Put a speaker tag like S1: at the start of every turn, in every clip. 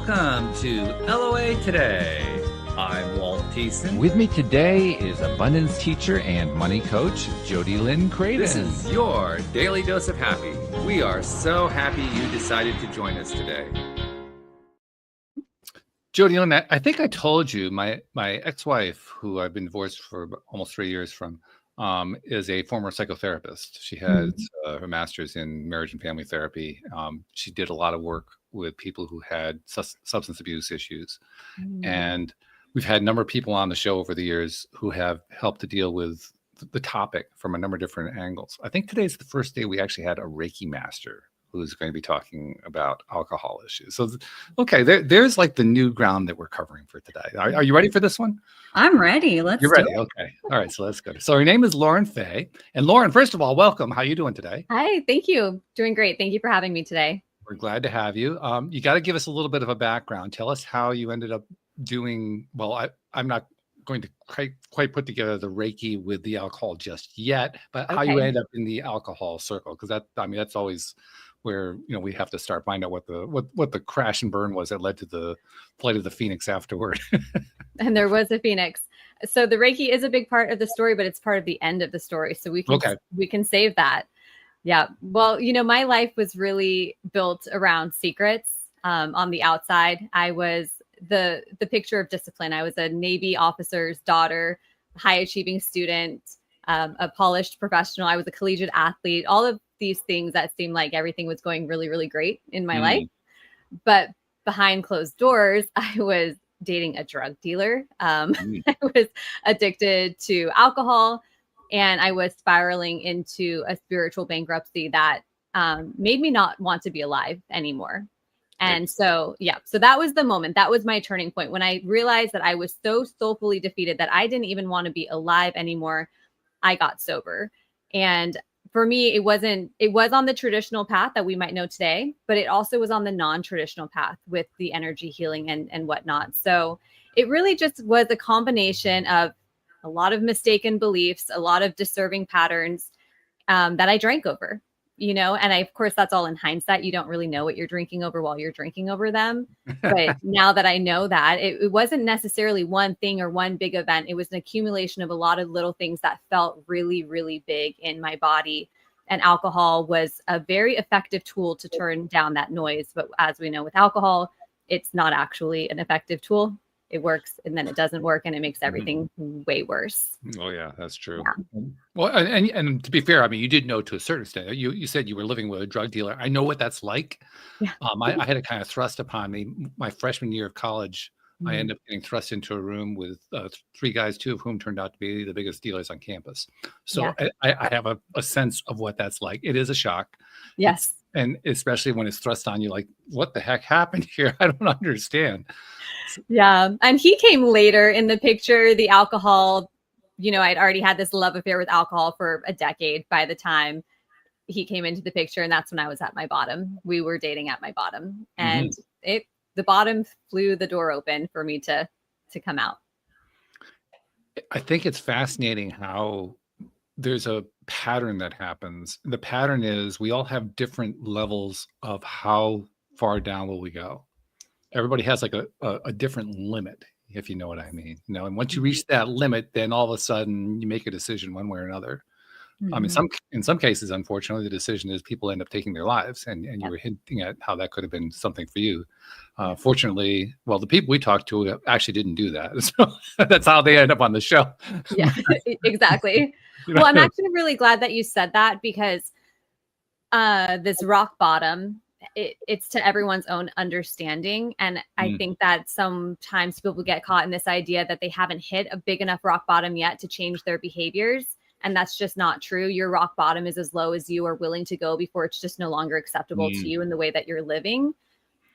S1: Welcome to LOA Today. I'm Walt Thiessen.
S2: With me today is abundance teacher and money coach, Jody Lynn Craven.
S1: This is your daily dose of happy. We are so happy you decided to join us today. Jody Lynn, I think I told you my ex-wife, who I've been divorced for almost 3 years from, is a former psychotherapist. She has her master's in marriage and family therapy. She did a lot of work with people who had substance abuse issues. And we've had a number of people on the show over the years who have helped to deal with the topic from a number of different angles. I think today's the first day we actually had a Reiki master who's going to be talking about alcohol issues. So, okay, there's like the new ground that we're covering for today. Are you ready for this one?
S3: I'm ready. You're
S1: ready. Okay. All right. So let's go. So her name is Lauren Fay. And Lauren, first of all, welcome. How are you doing today?
S3: Hi. Thank you. Doing great. Thank you for having me today.
S1: We're glad to have you. You got to give us a little bit of a background. Tell us how you ended up doing. Well, I'm not going to quite put together the Reiki with the alcohol just yet, but how you end up in the alcohol circle, because that's always where we have to start finding out what the crash and burn was that led to the flight of the Phoenix afterward.
S3: And there was a Phoenix. So the Reiki is a big part of the story, but it's part of the end of the story. So we can save that. Yeah. Well, my life was really built around secrets. On the outside, I was the picture of discipline. I was a Navy officer's daughter, high achieving student, a polished professional. I was a collegiate athlete, all of these things that seemed like everything was going really, really great in my life. But behind closed doors, I was dating a drug dealer. I was addicted to alcohol, and I was spiraling into a spiritual bankruptcy that made me not want to be alive anymore. And so that was the moment. That was my turning point when I realized that I was so soulfully defeated that I didn't even want to be alive anymore. I got sober. And for me, it was on the traditional path that we might know today, but it also was on the non-traditional path with the energy healing and whatnot. So it really just was a combination of a lot of mistaken beliefs, a lot of disserving patterns that I drank over, and of course, that's all in hindsight. You don't really know what you're drinking over while you're drinking over them. But now that I know that, it wasn't necessarily one thing or one big event. It was an accumulation of a lot of little things that felt really, really big in my body. And alcohol was a very effective tool to turn down that noise. But as we know with alcohol, it's not actually an effective tool. It works and then it doesn't work, and it makes everything way worse.
S1: Oh yeah, that's true. Yeah. Well, and to be fair, you did know to a certain extent. You said you were living with a drug dealer. I know what that's like. Yeah. I had it kind of thrust upon me my freshman year of college. I ended up getting thrust into a room with 3 guys, 2 of whom turned out to be the biggest dealers on campus. So I have a sense of what that's like. It is a shock.
S3: Yes.
S1: And especially when it's thrust on you, like, what the heck happened here? I don't understand.
S3: Yeah. And he came later in the picture. The alcohol, I'd already had this love affair with alcohol for a decade by the time he came into the picture. And that's when I was at my bottom. We were dating at my bottom. And the bottom flew the door open for me to come out.
S1: I think it's fascinating how there's a pattern that happens. The pattern is we all have different levels of how far down will we go. Everybody has like a different limit, if you know what I mean. And once you reach that limit, then all of a sudden you make a decision one way or another. In some cases, unfortunately, the decision is people end up taking their lives, and you were hinting at how that could have been something for you. Fortunately, well, the people we talked to actually didn't do that. So that's how they end up on the show.
S3: Yeah, exactly. Well, I'm actually really glad that you said that, because this rock bottom, it's to everyone's own understanding. And I think that sometimes people get caught in this idea that they haven't hit a big enough rock bottom yet to change their behaviors. And that's just not true. Your rock bottom is as low as you are willing to go before it's just no longer acceptable to you in the way that you're living.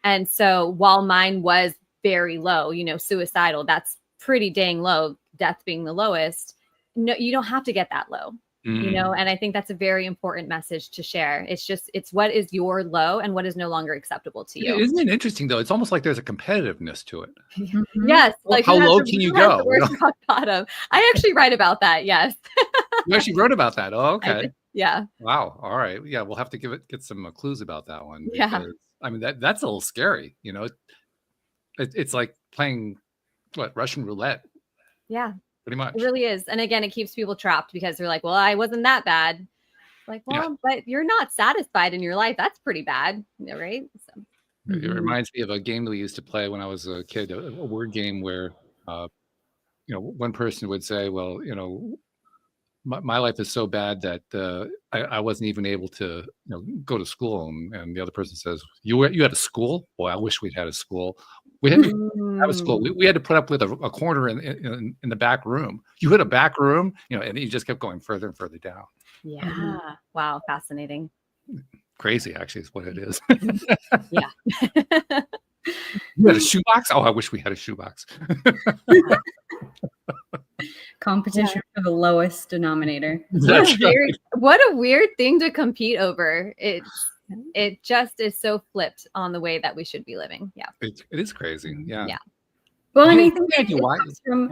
S3: And so while mine was very low, suicidal, that's pretty dang low, death being the lowest. No, you don't have to get that low, and I think that's a very important message to share. It's what is your low and what is no longer acceptable to you.
S1: Isn't it interesting though? It's almost like there's a competitiveness to it.
S3: Yes. Like
S1: how low can you go?
S3: Rock bottom. I actually write about that. Yes.
S1: You actually wrote about that. Oh, okay.
S3: Yeah.
S1: Wow. All right. Yeah. We'll have to get some clues about that one.
S3: Yeah.
S1: Because, that's a little scary, It's like playing Russian roulette.
S3: Yeah,
S1: pretty much.
S3: It really is. And again, it keeps people trapped because they're like, well, I wasn't that bad. Like, well, but you're not satisfied in your life. That's pretty bad, right? So.
S1: It reminds me of a game that we used to play when I was a kid, a word game where, one person would say, well, my life is so bad that I wasn't even able to, go to school. And the other person says, you had a school? Boy, I wish we'd had a school. We didn't have a school. We had to put up with a corner in the back room. You had a back room, and you just kept going further and further down.
S3: Yeah. Wow. Fascinating.
S1: Crazy, actually, is what it is.
S3: Yeah.
S1: You had a shoebox? Oh, I wish we had a shoebox.
S4: Competition for the lowest denominator.
S3: What a weird thing to compete over. It just is so flipped on the way that we should be living. Yeah.
S1: It is crazy. Yeah.
S3: Yeah.
S4: Well, and I think it comes from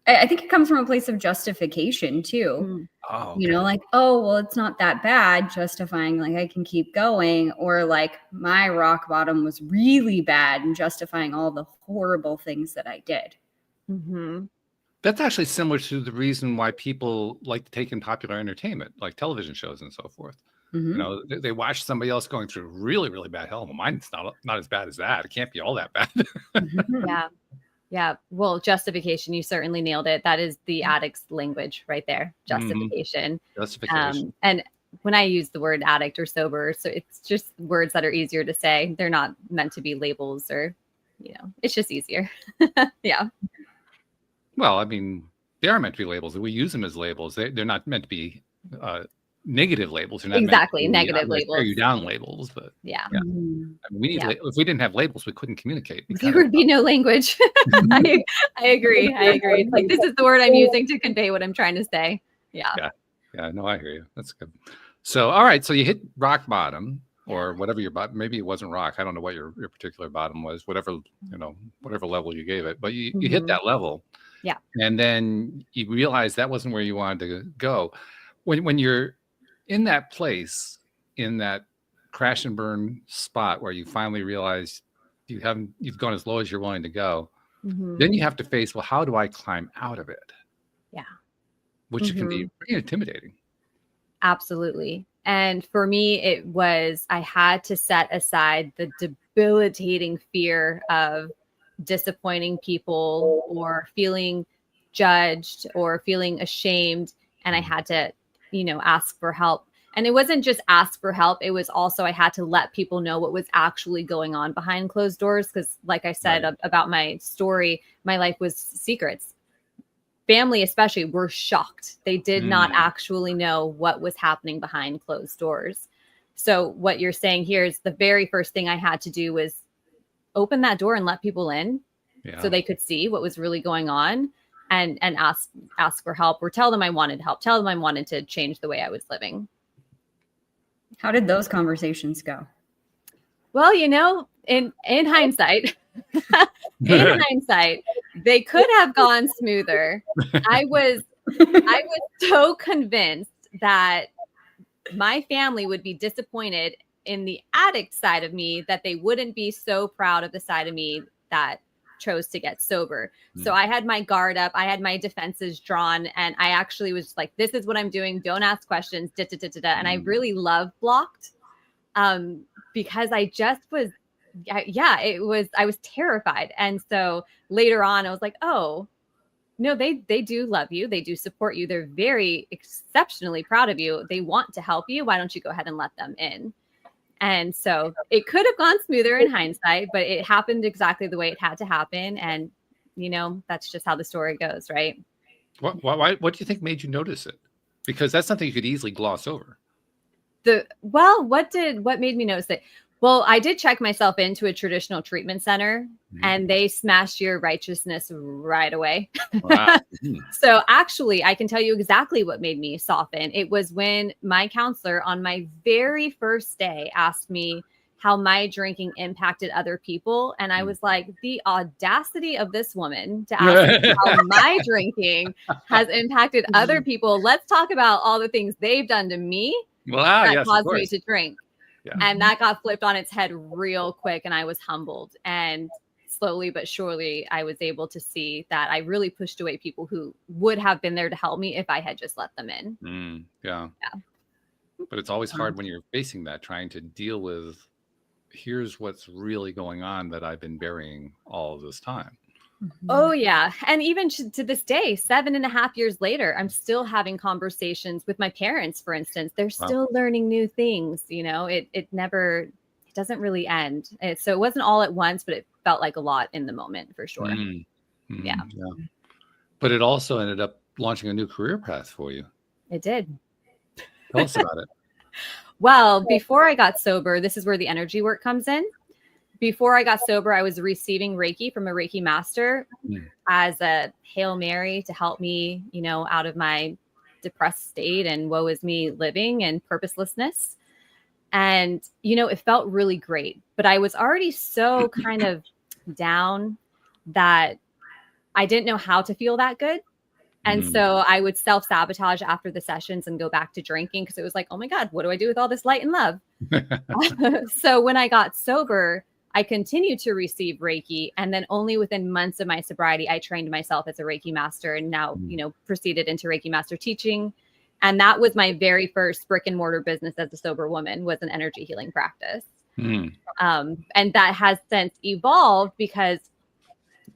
S4: I think it comes from a place of justification too.
S1: Oh, okay.
S4: Like, oh, well, it's not that bad, justifying like I can keep going, or like my rock bottom was really bad and justifying all the horrible things that I did.
S3: Mm-hmm.
S1: That's actually similar to the reason why people like to take in popular entertainment, like television shows and so forth.
S4: Mm-hmm.
S1: They watch somebody else going through really, really bad hell. Well, mine's not as bad as that. It can't be all that bad.
S3: Yeah. Yeah. Well, justification, you certainly nailed it. That is the addict's language right there. Justification.
S1: Justification.
S3: And when I use the word addict or sober, so it's just words that are easier to say. They're not meant to be labels or, it's just easier. Yeah.
S1: Well, I mean, they are meant to be labels. We use them as labels. They're not meant to be negative labels. They're not
S3: exactly
S1: meant to be,
S3: negative labels.
S1: Tear you down labels, but
S3: yeah.
S1: I mean, we need if we didn't have labels, we couldn't communicate.
S3: There would be no language. I agree. It's like, this is the word I'm using to convey what I'm trying to say. Yeah.
S1: No, I hear you. That's good. So, all right. So you hit rock bottom, or whatever your bottom. Maybe it wasn't rock. I don't know what your particular bottom was. Whatever level you gave it, but you hit that level.
S3: Yeah.
S1: And then you realize that wasn't where you wanted to go. When you're in that place, in that crash and burn spot where you finally realize you've gone as low as you're willing to go, then you have to face, well, how do I climb out of it?
S3: Yeah.
S1: Which can be pretty intimidating.
S3: Absolutely. And for me, it was, I had to set aside the debilitating fear of disappointing people or feeling judged or feeling ashamed. And I had to, ask for help. And it wasn't just ask for help. It was also, I had to let people know what was actually going on behind closed doors. Because like I said about my story, my life was secrets. Family especially were shocked. They did not actually know what was happening behind closed doors. So what you're saying here is the very first thing I had to do was open that door and let people in so they could see what was really going on and ask for help, or tell them I wanted help, tell them I wanted to change the way I was living.
S4: How did those conversations go?
S3: Well, in hindsight, they could have gone smoother. I was so convinced that my family would be disappointed in the addict side of me, that they wouldn't be so proud of the side of me that chose to get sober. So I had my guard up, I had my defenses drawn, and I actually was like, this is what I'm doing. Don't ask questions. And I really love blocked because I just was, I was terrified. And so later on, I was like, oh, no, they do love you. They do support you. They're very exceptionally proud of you. They want to help you. Why don't you go ahead and let them in? And so it could have gone smoother in hindsight, but it happened exactly the way it had to happen. And, that's just how the story goes, right?
S1: What do you think made you notice it? Because that's something you could easily gloss over.
S3: What made me notice it? Well, I did check myself into a traditional treatment center and they smashed your righteousness right away.
S1: Wow.
S3: So actually, I can tell you exactly what made me soften. It was when my counselor on my very first day asked me how my drinking impacted other people. And I was like, the audacity of this woman to ask me how my drinking has impacted other people. Let's talk about all the things they've done to me that caused me to drink. Yeah. And that got flipped on its head real quick. And I was humbled. And slowly but surely, I was able to see that I really pushed away people who would have been there to help me if I had just let them in.
S1: Yeah.
S3: Yeah.
S1: But it's always hard when you're facing that, trying to deal with, here's what's really going on that I've been burying all of this time.
S3: Oh, yeah. And even to this day, 7.5 years later, I'm still having conversations with my parents, for instance. They're still learning new things. It doesn't really end. So it wasn't all at once, but it felt like a lot in the moment for sure. Yeah.
S1: But it also ended up launching a new career path for you.
S3: It did.
S1: Tell us about it.
S3: Well, before I got sober, this is where the energy work comes in. Before I got sober, I was receiving Reiki from a Reiki master as a Hail Mary to help me, out of my depressed state and woe is me living and purposelessness. And, it felt really great, but I was already so kind of down that I didn't know how to feel that good. And so I would self-sabotage after the sessions and go back to drinking because it was like, oh my God, what do I do with all this light and love? So when I got sober, I continued to receive Reiki. And then only within months of my sobriety, I trained myself as a Reiki master and now, proceeded into Reiki master teaching. And that was my very first brick and mortar business as a sober woman, was an energy healing practice. And that has since evolved because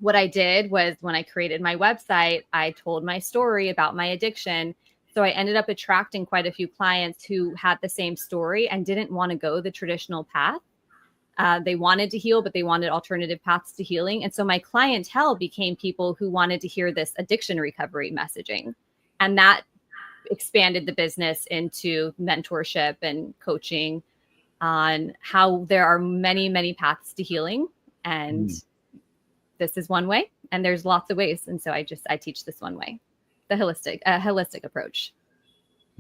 S3: what I did was when I created my website, I told my story about my addiction. So I ended up attracting quite a few clients who had the same story and didn't want to go the traditional path. They wanted to heal, but they wanted alternative paths to healing. And so my clientele became people who wanted to hear this addiction recovery messaging. And that expanded the business into mentorship and coaching on how there are many, many paths to healing. And this is one way, and there's lots of ways. And so I teach this one way, the holistic approach.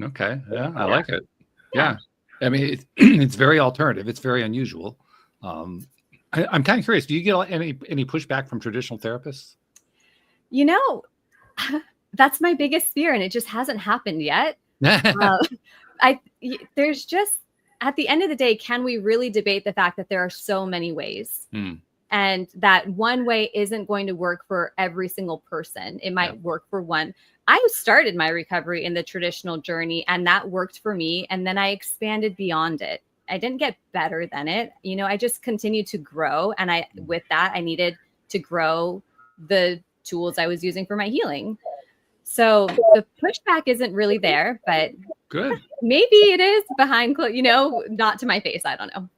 S1: Okay. Yeah. I like it. Yeah. I mean, it's very alternative. It's very unusual. I'm kind of curious. Do you get any pushback from traditional therapists?
S3: That's my biggest fear, and it just hasn't happened yet. There's just, at the end of the day, can we really debate the fact that there are so many ways? And that one way isn't going to work for every single person. It might work for one. I started my recovery in the traditional journey, and that worked for me. And then I expanded beyond it. I didn't get better than it. I just continued to grow. And with that, I needed to grow the tools I was using for my healing. So the pushback isn't really there, but
S1: good.
S3: Maybe it is behind, not to my face. I don't know.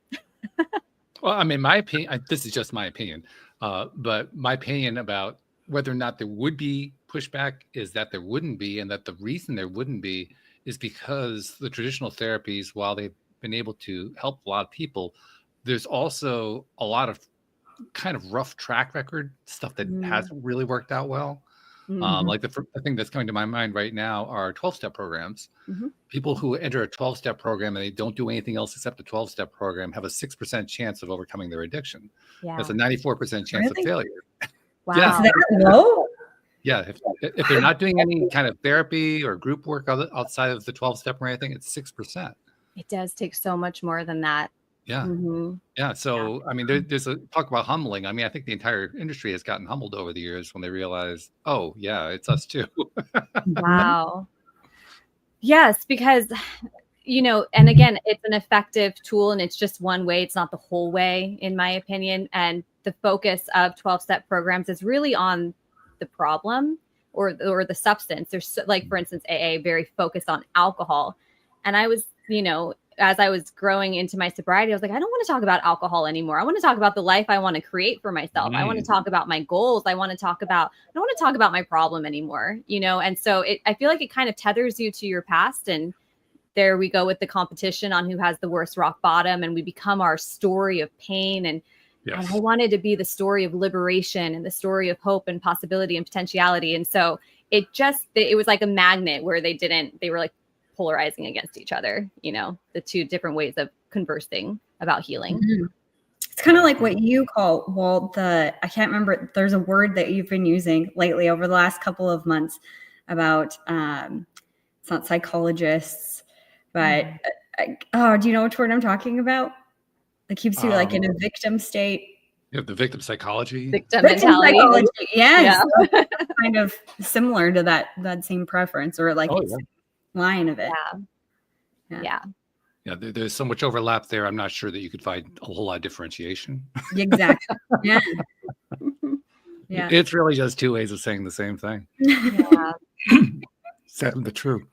S1: Well, I mean, my opinion, this is just my opinion, but my opinion about whether or not there would be pushback is that there wouldn't be, and that the reason there wouldn't be is because the traditional therapies, while they've been able to help a lot of people, there's also a lot of kind of rough track record stuff that hasn't really worked out well. Like the thing that's coming to my mind right now are 12-step programs. People who enter a 12-step program and they don't do anything else except a 12-step program have a 6% chance of overcoming their addiction. That's a 94% chance of failure.
S3: Wow.
S1: Yeah.
S4: Is that low?
S1: Yeah. If they're not doing any kind of therapy or group work outside of the 12-step or anything, it's 6%.
S3: It does take so much more than that.
S1: Yeah. Yeah. So, I mean, there's a talk about humbling. I mean, I think the entire industry has gotten humbled over the years when they realize, oh, yeah, it's us too.
S3: Wow. Yes, because, and again, it's an effective tool and it's just one way. It's not the whole way, in my opinion. And the focus of 12-step programs is really on the problem or the substance. There's like, for instance, AA, very focused on alcohol. And I was, as I was growing into my sobriety, I was like, I don't want to talk about alcohol anymore. I want to talk about the life I want to create for myself. I want to talk about my goals. I don't want to talk about my problem anymore, And so I feel like it kind of tethers you to your past. And there we go with the competition on who has the worst rock bottom. And we become our story of pain. And I wanted to be the story of liberation and the story of hope and possibility and potentiality. And so it was like a magnet where they were like polarizing against each other, the two different ways of conversing about healing.
S4: It's kind of like what you call, I can't remember, there's a word that you've been using lately over the last couple of months about, it's not psychologists, but do you know which word I'm talking about? It keeps you like in a victim state.
S1: You have the victim psychology.
S3: Victim
S4: Victim
S3: mentality.
S4: psychology. Yes.
S3: Yeah.
S4: Kind of similar to that same preference, or like line of it.
S3: Yeah.
S1: Yeah, there's so much overlap there. I'm not sure that you could find a whole lot of differentiation.
S4: Exactly. Yeah.
S3: Yeah.
S1: It's really just two ways of saying the same thing.
S3: Yeah.
S1: Sad but true.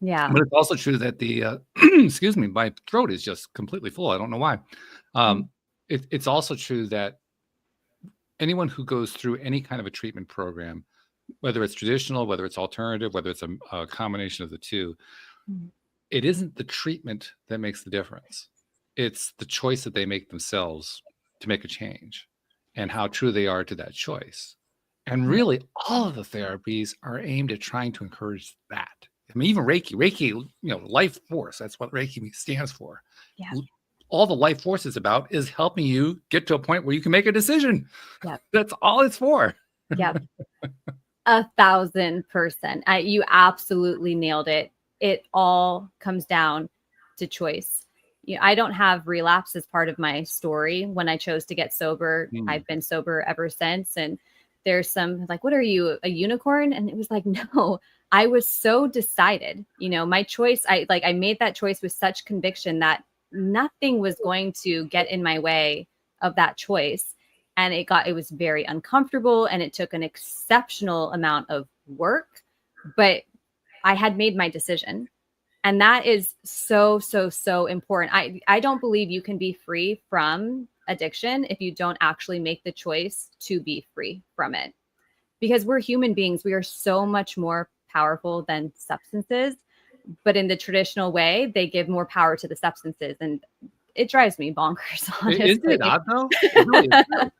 S3: Yeah.
S1: But it's also true that the excuse me, my throat is just completely full. I don't know why. It's also true that anyone who goes through any kind of a treatment program, whether it's traditional, whether it's alternative, whether it's a combination of the two, it isn't the treatment that makes the difference. It's the choice that they make themselves to make a change and how true they are to that choice. And really, all of the therapies are aimed at trying to encourage that. I mean, even Reiki, life force, that's what Reiki stands for.
S3: Yeah.
S1: All the life force is about is helping you get to a point where you can make a decision.
S3: Yeah.
S1: That's all it's for.
S3: Yeah. 1,000%. You absolutely nailed it. It all comes down to choice. I don't have relapse as part of my story. When I chose to get sober, I've been sober ever since. And there's some like, what are you, a unicorn? And it was like, no, I was so decided, my choice. I made that choice with such conviction that nothing was going to get in my way of that choice. And it was very uncomfortable, and it took an exceptional amount of work, but I had made my decision. And that is so, so, so important. I don't believe you can be free from addiction if you don't actually make the choice to be free from it. Because we're human beings. We are so much more powerful than substances. But in the traditional way, they give more power to the substances. And it drives me bonkers, honestly.
S1: Isn't it odd, though? It really is.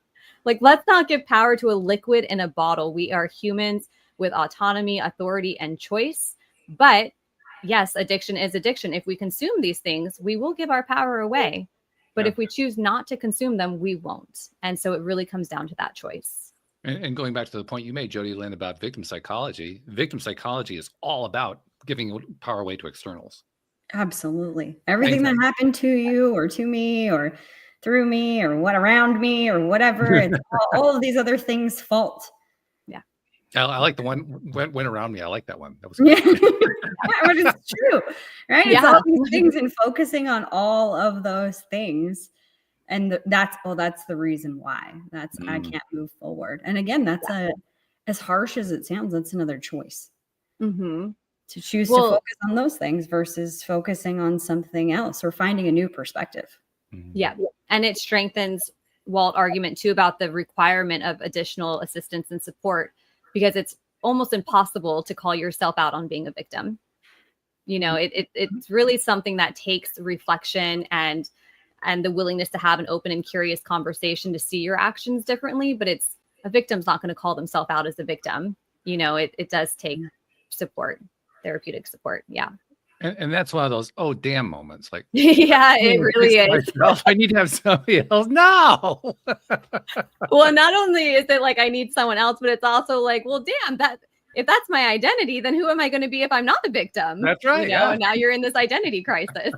S3: Like, let's not give power to a liquid in a bottle. We are humans with autonomy, authority, and choice. But yes, addiction is addiction. If we consume these things, we will give our power away. But if we choose not to consume them, we won't. And so it really comes down to that choice.
S1: And going back to the point you made, Jody Lynn, about victim psychology is all about giving power away to externals.
S4: Absolutely. Everything that happened to you or to me or through me or what around me or whatever, it's all of these other things' fault.
S3: Yeah.
S1: I like the one went around me. I like that one. That was good.
S4: But it's true, right? It's all these things, and focusing on all of those things. And that's the reason why. I can't move forward. And again, that's as harsh as it sounds, that's another choice. To choose to focus on those things versus focusing on something else or finding a new perspective.
S3: Yeah. And it strengthens Walt's argument too about the requirement of additional assistance and support, because it's almost impossible to call yourself out on being a victim. It's really something that takes reflection and the willingness to have an open and curious conversation to see your actions differently. But a victim's not going to call themselves out as a victim. It does take support, therapeutic support. Yeah.
S1: And that's one of those, oh, damn moments. Like,
S3: yeah, it really is.
S1: I need to have somebody else. No.
S3: Well, not only is it like I need someone else, but it's also like, well, damn, if that's my identity, then who am I going to be if I'm not a victim?
S1: That's right.
S3: Now you're in this identity crisis.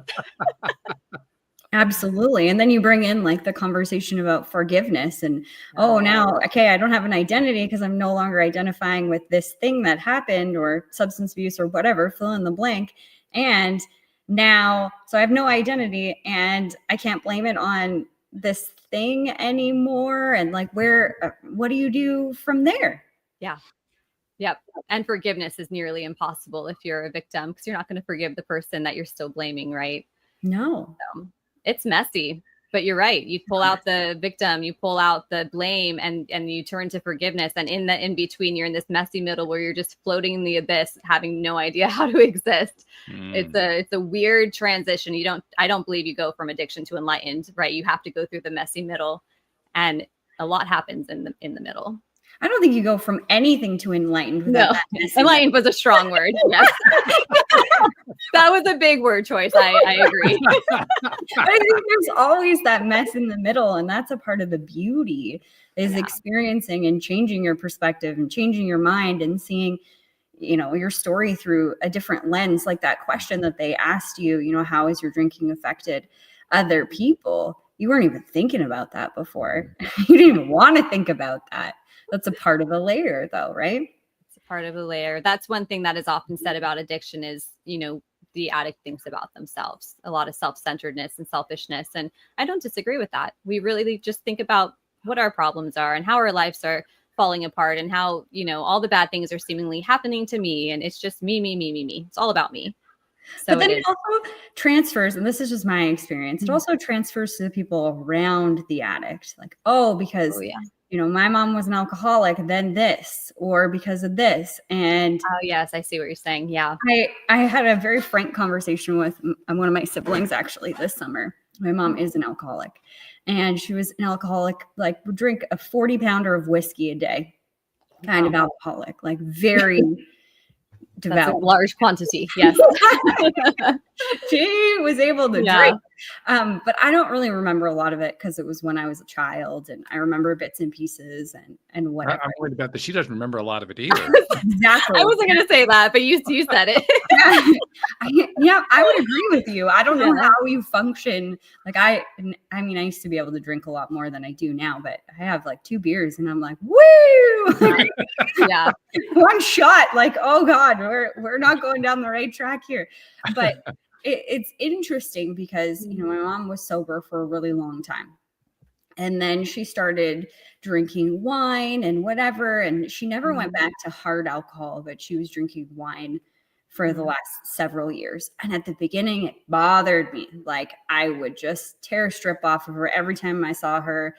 S4: Absolutely. And then you bring in like the conversation about forgiveness and, now, okay, I don't have an identity because I'm no longer identifying with this thing that happened or substance abuse or whatever, fill in the blank. And now, so I have no identity and I can't blame it on this thing anymore. And like, what do you do from there?
S3: Yeah. Yep. And forgiveness is nearly impossible if you're a victim, because you're not going to forgive the person that you're still blaming, right?
S4: No.
S3: So it's messy, but you're right. You pull out the victim, you pull out the blame, and you turn to forgiveness. And in between, you're in this messy middle where you're just floating in the abyss, having no idea how to exist. It's a weird transition. I don't believe you go from addiction to enlightened, right? You have to go through the messy middle, and a lot happens in the middle.
S4: I don't think you go from anything to enlightened.
S3: No, enlightened was a strong word. Yes. That was a big word choice. I agree.
S4: I think there's always that mess in the middle. And that's a part of the beauty is experiencing and changing your perspective and changing your mind and seeing, your story through a different lens. Like that question that they asked you, how has your drinking affected other people? you weren't even thinking about that before. You didn't even want to think about that. That's a part of the layer though, right?
S3: It's a part of the layer. That's one thing that is often said about addiction is, the addict thinks about themselves, a lot of self-centeredness and selfishness. And I don't disagree with that. We really just think about what our problems are and how our lives are falling apart and how, all the bad things are seemingly happening to me. And it's just me, me, me, me, me. It's all about me. So
S4: but then it also transfers, and this is just my experience, it also transfers to the people around the addict. Like, because my mom was an alcoholic, then this, or because of this. And
S3: yes, I see what you're saying. Yeah.
S4: I had a very frank conversation with one of my siblings actually this summer. My mom is an alcoholic, and she was an alcoholic, like would drink a 40-pounder of whiskey a day, kind of alcoholic, like very devout.
S3: That's a large quantity. Yes.
S4: She was able to drink. But I don't really remember a lot of it because it was when I was a child, and I remember bits and pieces and whatever.
S1: I'm worried about that. She doesn't remember a lot of it either.
S4: Exactly.
S3: I wasn't going to say that, but you said it.
S4: I would agree with you. I don't know how you function. Like I used to be able to drink a lot more than I do now, but I have like 2 beers and I'm like, woo!
S3: Yeah.
S4: One shot, like, oh God, we're not going down the right track here. But it's interesting because, my mom was sober for a really long time. And then she started drinking wine and whatever. And she never went back to hard alcohol, but she was drinking wine for the last several years. And at the beginning, it bothered me. Like I would just tear a strip off of her every time I saw her,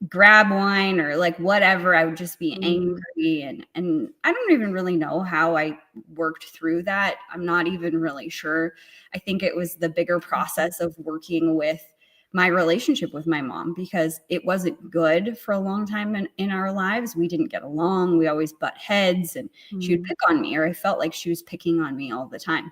S4: grab wine or like whatever. I would just be angry. And I don't even really know how I worked through that. I'm not even really sure. I think it was the bigger process of working with my relationship with my mom, because it wasn't good for a long time in our lives. We didn't get along. We always butt heads, and she would pick on me, or I felt like she was picking on me all the time.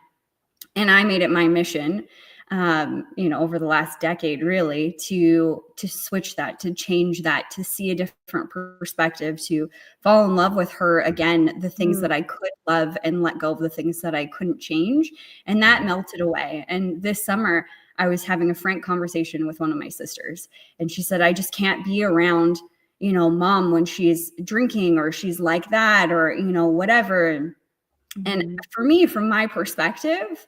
S4: And I made it my mission, over the last decade, really, to switch that, to change that, to see a different perspective, to fall in love with her again, the things that I could love, and let go of the things that I couldn't change. And that melted away. And this summer, I was having a frank conversation with one of my sisters, and she said, I just can't be around, mom when she's drinking or she's like that, or, whatever. And for me, from my perspective,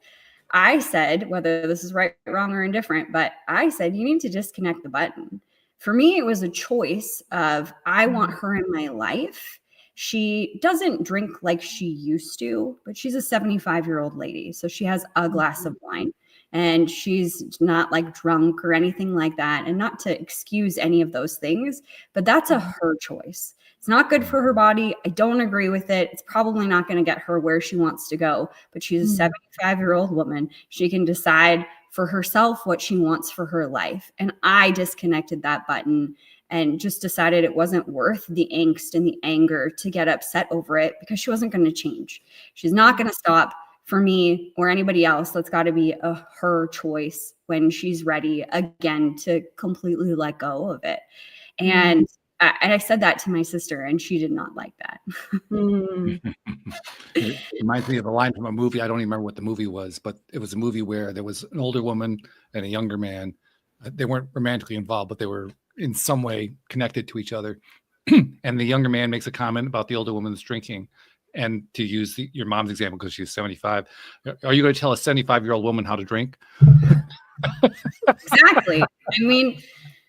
S4: I said, whether this is right, wrong, or indifferent, but I said, you need to disconnect the button. For me, it was a choice of, I want her in my life. She doesn't drink like she used to, but she's a 75-year-old lady. So she has a glass of wine. And she's not like drunk or anything like that. And not to excuse any of those things, but that's her choice. It's not good for her body. I don't agree with it. It's probably not going to get her where she wants to go, but she's a 75-year-old woman. She can decide for herself what she wants for her life. And I disconnected that button and just decided it wasn't worth the angst and the anger to get upset over it, because she wasn't going to change. She's not going to stop. For me or anybody else, that's got to be her choice when she's ready again to completely let go of it. And I said that to my sister, and she did not like that.
S1: It reminds me of a line from a movie. I don't even remember what the movie was, but it was a movie where there was an older woman and a younger man. They weren't romantically involved, but they were in some way connected to each other. And the younger man makes a comment about the older woman's drinking. And to use your mom's example, because she's 75, are you going to tell a 75-year-old woman how to drink?
S4: Exactly. I mean,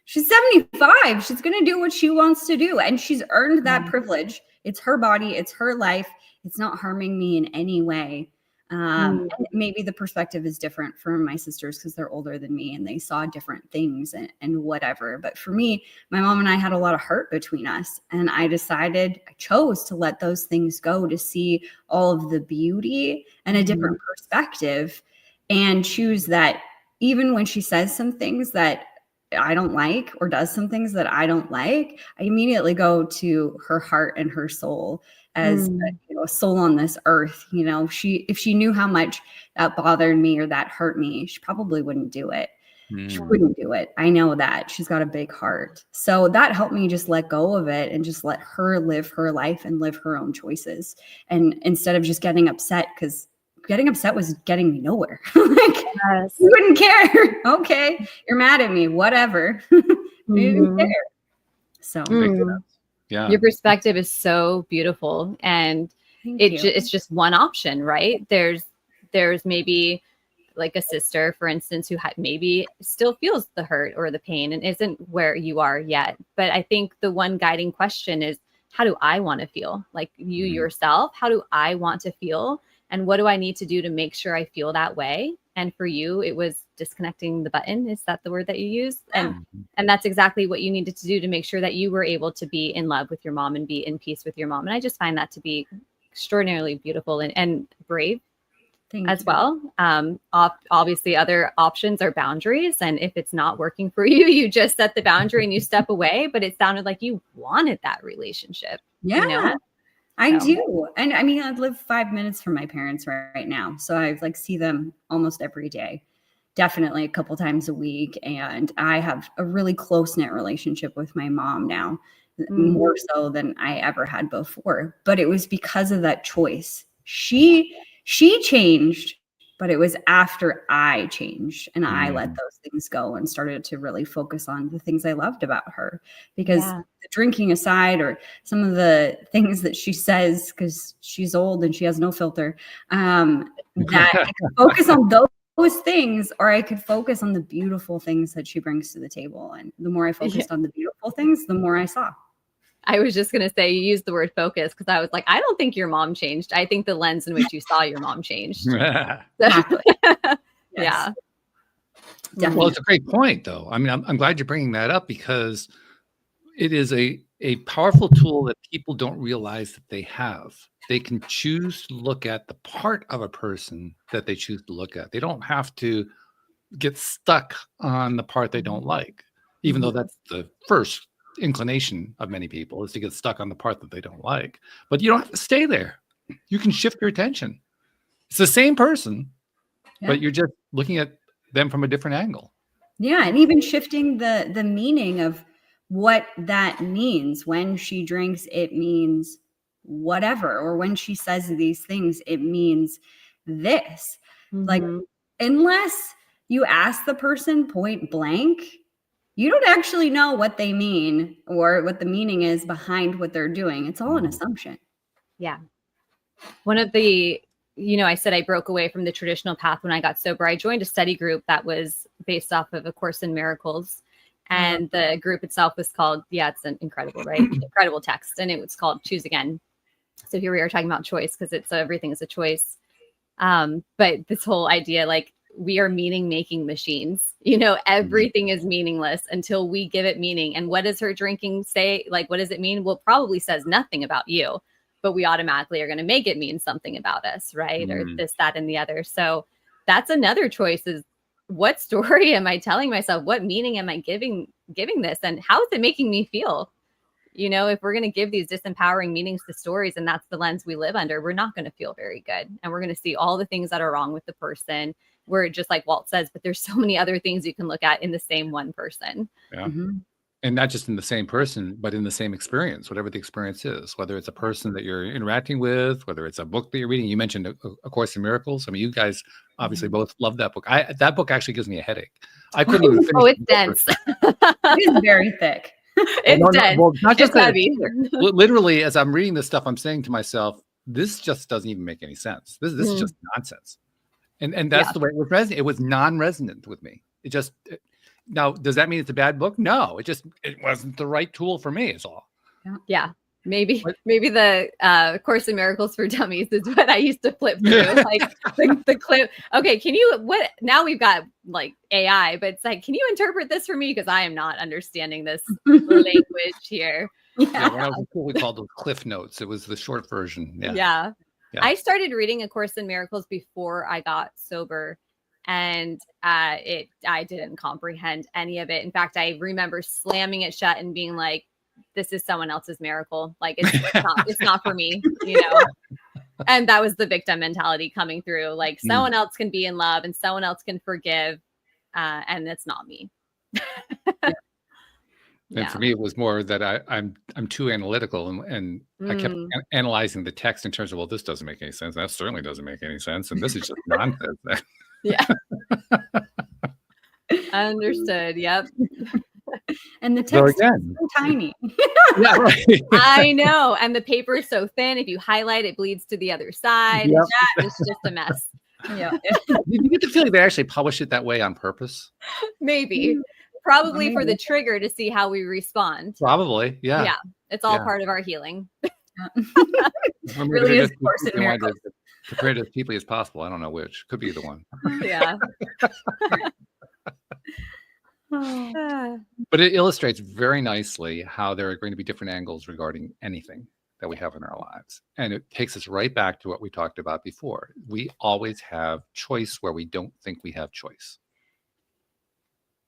S4: she's 75. She's going to do what she wants to do. And she's earned that privilege. It's her body. It's her life. It's not harming me in any way. And maybe the perspective is different for my sisters because they're older than me and they saw different things and whatever. But for me, my mom and I had a lot of hurt between us. And I chose to let those things go, to see all of the beauty and a different perspective, and choose that even when she says some things that I don't like or does some things that I don't like, I immediately go to her heart and her soul as a soul on this earth. If she knew how much that bothered me or that hurt me, she probably wouldn't do it. She wouldn't do it. I know that. She's got a big heart. So that helped me just let go of it and just let her live her life and live her own choices. And instead of just getting upset because getting upset was getting me nowhere. Like, yes. You wouldn't care. Okay, you're mad at me. Whatever. You didn't care. So,
S3: yeah, your perspective is so beautiful, and it's just one option, right? There's maybe like a sister, for instance, who maybe still feels the hurt or the pain and isn't where you are yet. But I think the one guiding question is, how do I want to feel? Like you yourself, how do I want to feel? And what do I need to do to make sure I feel that way? And for you, it was disconnecting the button. Is that the word that you used? And that's exactly what you needed to do to make sure that you were able to be in love with your mom and be in peace with your mom. And I just find that to be extraordinarily beautiful and brave. As well. Obviously, other options are boundaries. And if it's not working for you, you just set the boundary and you step away. But it sounded like you wanted that relationship.
S4: Yeah,
S3: you know?
S4: I do. And I mean, I live 5 minutes from my parents right now. So I like see them almost every day, definitely a couple times a week. And I have a really close-knit relationship with my mom now, more so than I ever had before. But it was because of that choice. She changed, but it was after I changed and I let those things go and started to really focus on the things I loved about her. Because the drinking aside, or some of the things that she says, because she's old and she has no filter, that I could focus on those things, or I could focus on the beautiful things that she brings to the table. And the more I focused on the beautiful things, the more I saw.
S3: I was just going to say, you used the word focus, because I was like, I don't think your mom changed. I think the lens in which you saw your mom changed.
S4: Exactly.
S3: Yeah.
S1: Definitely. Well, it's a great point, though. I mean, I'm glad you're bringing that up, because it is a powerful tool that people don't realize that they have. They can choose to look at the part of a person that they choose to look at. They don't have to get stuck on the part they don't like, even though that's the first inclination of many people, is to get stuck on the part that they don't like. But you don't have to stay there. You can shift your attention. It's the same person, but you're just looking at them from a different angle.
S4: Yeah, and even shifting the meaning of what that means. When she drinks, it means whatever, or when she says these things, it means this. Like, unless you ask the person point blank, you don't actually know what they mean or what the meaning is behind what they're doing. It's all an assumption.
S3: Yeah. One of the, I said I broke away from the traditional path when I got sober. I joined a study group that was based off of A Course in Miracles. And the group itself was called, it's an incredible, right? Incredible text. And it was called Choose Again. So here we are talking about choice, because everything is a choice. But this whole idea, like, we are meaning making machines, everything is meaningless until we give it meaning. And what does her drinking say? Like, what does it mean? Well, probably says nothing about you, but we automatically are going to make it mean something about us. Right. Or this, that, and the other. So that's another choice, is what story am I telling myself? What meaning am I giving this? And how is it making me feel? If we're going to give these disempowering meanings to stories, and that's the lens we live under, we're not going to feel very good. And we're going to see all the things that are wrong with the person. We're just like Walt says, but there's so many other things you can look at in the same one person.
S1: Yeah. And not just in the same person, but in the same experience, whatever the experience is, whether it's a person that you're interacting with, whether it's a book that you're reading. You mentioned A Course in Miracles. I mean, you guys obviously both love that book. That book actually gives me a headache. I couldn't even finish.
S3: It's dense.
S4: It is very thick.
S3: It's dense.
S1: Well, not just that. Literally, as I'm reading this stuff, I'm saying to myself, this just doesn't even make any sense. This is just nonsense. And that's the way it was resonant. It was non-resonant with me. Now, does that mean it's a bad book? No, it wasn't the right tool for me, is all.
S3: Yeah. Maybe the Course in Miracles for Dummies is what I used to flip through. Like the clip. Okay, now we've got like AI, but it's like, can you interpret this for me? Because I am not understanding this language here.
S1: When I was in school, we called those Cliff Notes. It was the short version.
S3: Yeah. I started reading A Course in Miracles before I got sober. And I didn't comprehend any of it. In fact, I remember slamming it shut and being like, this is someone else's miracle. Like, it's not for me, And that was the victim mentality coming through. Like, someone else can be in love and someone else can forgive. And it's not me.
S1: And for me, it was more that I'm too analytical, and I kept analyzing the text in terms of, well, this doesn't make any sense. That certainly doesn't make any sense, and this is just nonsense.
S3: Yeah. Understood. Yep.
S4: And the text is so tiny.
S1: Yeah, right.
S3: I know. And the paper is so thin. If you highlight, it bleeds to the other side.
S1: Yep.
S3: It's just a mess.
S4: Yeah.
S1: You get the feeling they actually publish it that way on purpose?
S3: Maybe. Probably for the trigger to see how we respond.
S1: Probably. Yeah.
S3: Yeah. It's all part of our healing.
S4: Really is a course in miracles.
S1: To create as deeply as possible. I don't know which. Could be the one.
S3: Yeah.
S1: But it illustrates very nicely how there are going to be different angles regarding anything that we have in our lives. And it takes us right back to what we talked about before. We always have choice where we don't think we have choice.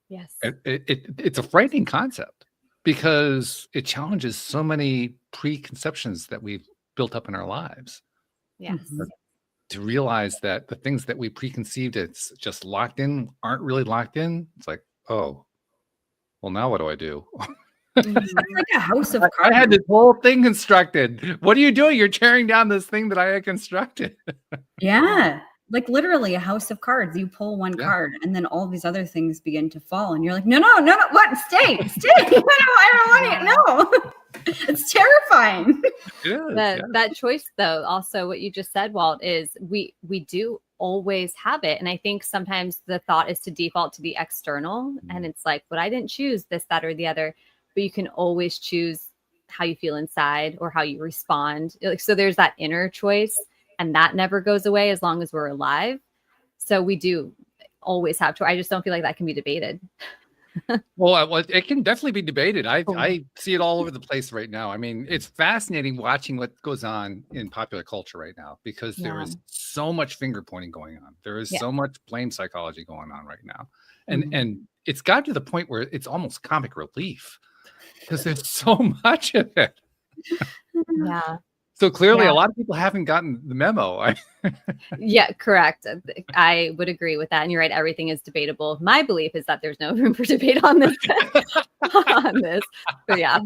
S3: Yes.
S1: It's a frightening concept because it challenges so many preconceptions that we've built up in our lives.
S3: Yes.
S1: To realize that the things that we preconceived it's just locked in aren't really locked in. It's like, oh, well, now what do I do?
S4: It's like a house of cards.
S1: I had this whole thing constructed. What are you doing? You're tearing down this thing that I had constructed.
S4: Yeah. Like literally a house of cards. You pull one card and then all these other things begin to fall. And you're like, no, what? Stay. I don't want it. No. It's terrifying.
S3: That choice, though, also what you just said, Walt, is we do always have it. And I think sometimes the thought is to default to the external. And it's like, but I didn't choose this, that, or the other. But you can always choose how you feel inside or how you respond. So there's that inner choice, and that never goes away as long as we're alive. So we do always have to. I just don't feel like that can be debated.
S1: Well, it can definitely be debated. I see it all over the place right now. I mean, it's fascinating watching what goes on in popular culture right now because there is so much finger pointing going on. There is so much blame psychology going on right now. And it's got to the point where it's almost comic relief because there's so much of it.
S3: Yeah.
S1: So clearly a lot of people haven't gotten the memo.
S3: Yeah, correct. I would agree with that. And you're right. Everything is debatable. My belief is that there's no room for debate on this. But yeah,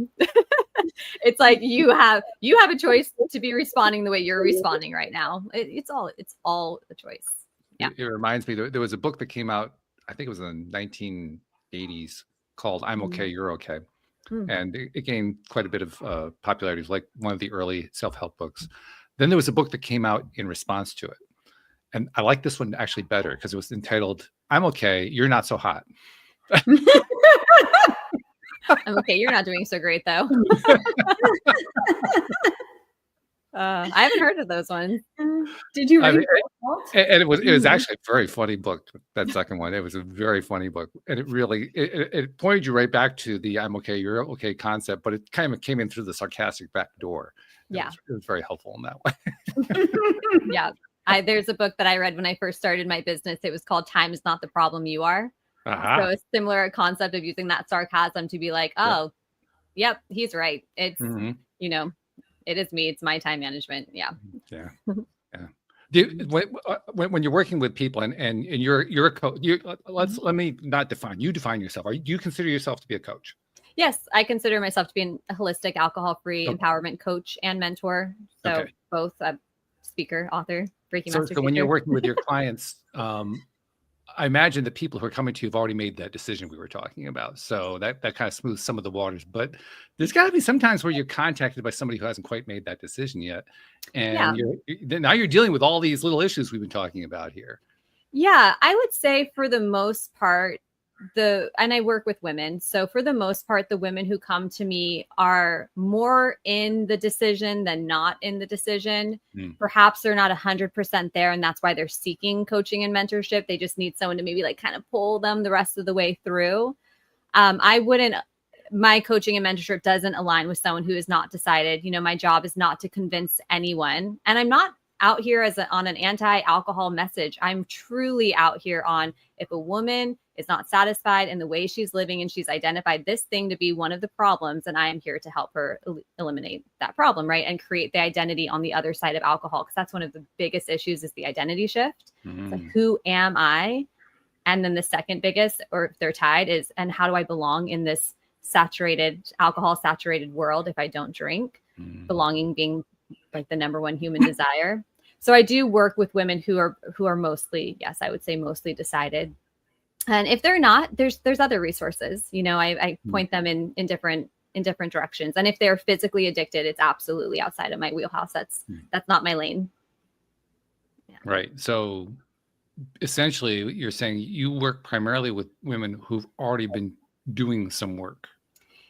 S3: it's like you have a choice to be responding the way you're responding right now. It's all a choice. Yeah.
S1: It reminds me, there was a book that came out, I think it was in the 1980s called I'm Okay, You're Okay. And it gained quite a bit of popularity. It was like one of the early self-help books. Then there was a book that came out in response to it. And I like this one actually better because it was entitled, I'm Okay, You're Not So Hot.
S3: I'm okay, you're not doing so great, though. I haven't heard of those ones.
S4: Did you read
S1: it? And it was actually a very funny book. That second one, it was a very funny book, and it really it pointed you right back to the "I'm okay, you're okay" concept, but it kind of came in through the sarcastic back door. It was very helpful in that way.
S3: Yeah, there's a book that I read when I first started my business. It was called "Time Is Not the Problem, You Are." So a similar concept of using that sarcasm to be like, oh, yep, he's right. It's it is me. It's my time management. Yeah.
S1: When you're working with people and you're a coach, let me not define. You define yourself. Do you consider yourself to be a coach?
S3: Yes, I consider myself to be a holistic, alcohol-free empowerment coach and mentor. So both a speaker, author, Reiki master.
S1: So when you're working with your clients, I imagine the people who are coming to you have already made that decision we were talking about. So that kind of smooths some of the waters. But there's got to be some times where you're contacted by somebody who hasn't quite made that decision yet. And now you're dealing with all these little issues we've been talking about here.
S3: Yeah, I would say for the most part, and I work with women. So for the most part, the women who come to me are more in the decision than not in the decision. Perhaps they're not 100% there. And that's why they're seeking coaching and mentorship. They just need someone to maybe like kind of pull them the rest of the way through. My coaching and mentorship doesn't align with someone who is not decided. My job is not to convince anyone. And I'm not out here on an anti-alcohol message. I'm truly out here on if a woman is not satisfied in the way she's living and she's identified this thing to be one of the problems, and I am here to help her eliminate that problem, right? And create the identity on the other side of alcohol, because that's one of the biggest issues is the identity shift. It's like, who am I? And then the second biggest, or if they're tied, is, and how do I belong in this alcohol saturated world if I don't drink, belonging being like the number one human desire. So I do work with women who are mostly, yes, I would say mostly decided. And if they're not, there's other resources. I point them in different directions. And if they're physically addicted, it's absolutely outside of my wheelhouse. That's not my lane.
S1: Yeah. Right. So essentially you're saying you work primarily with women who've already been doing some work.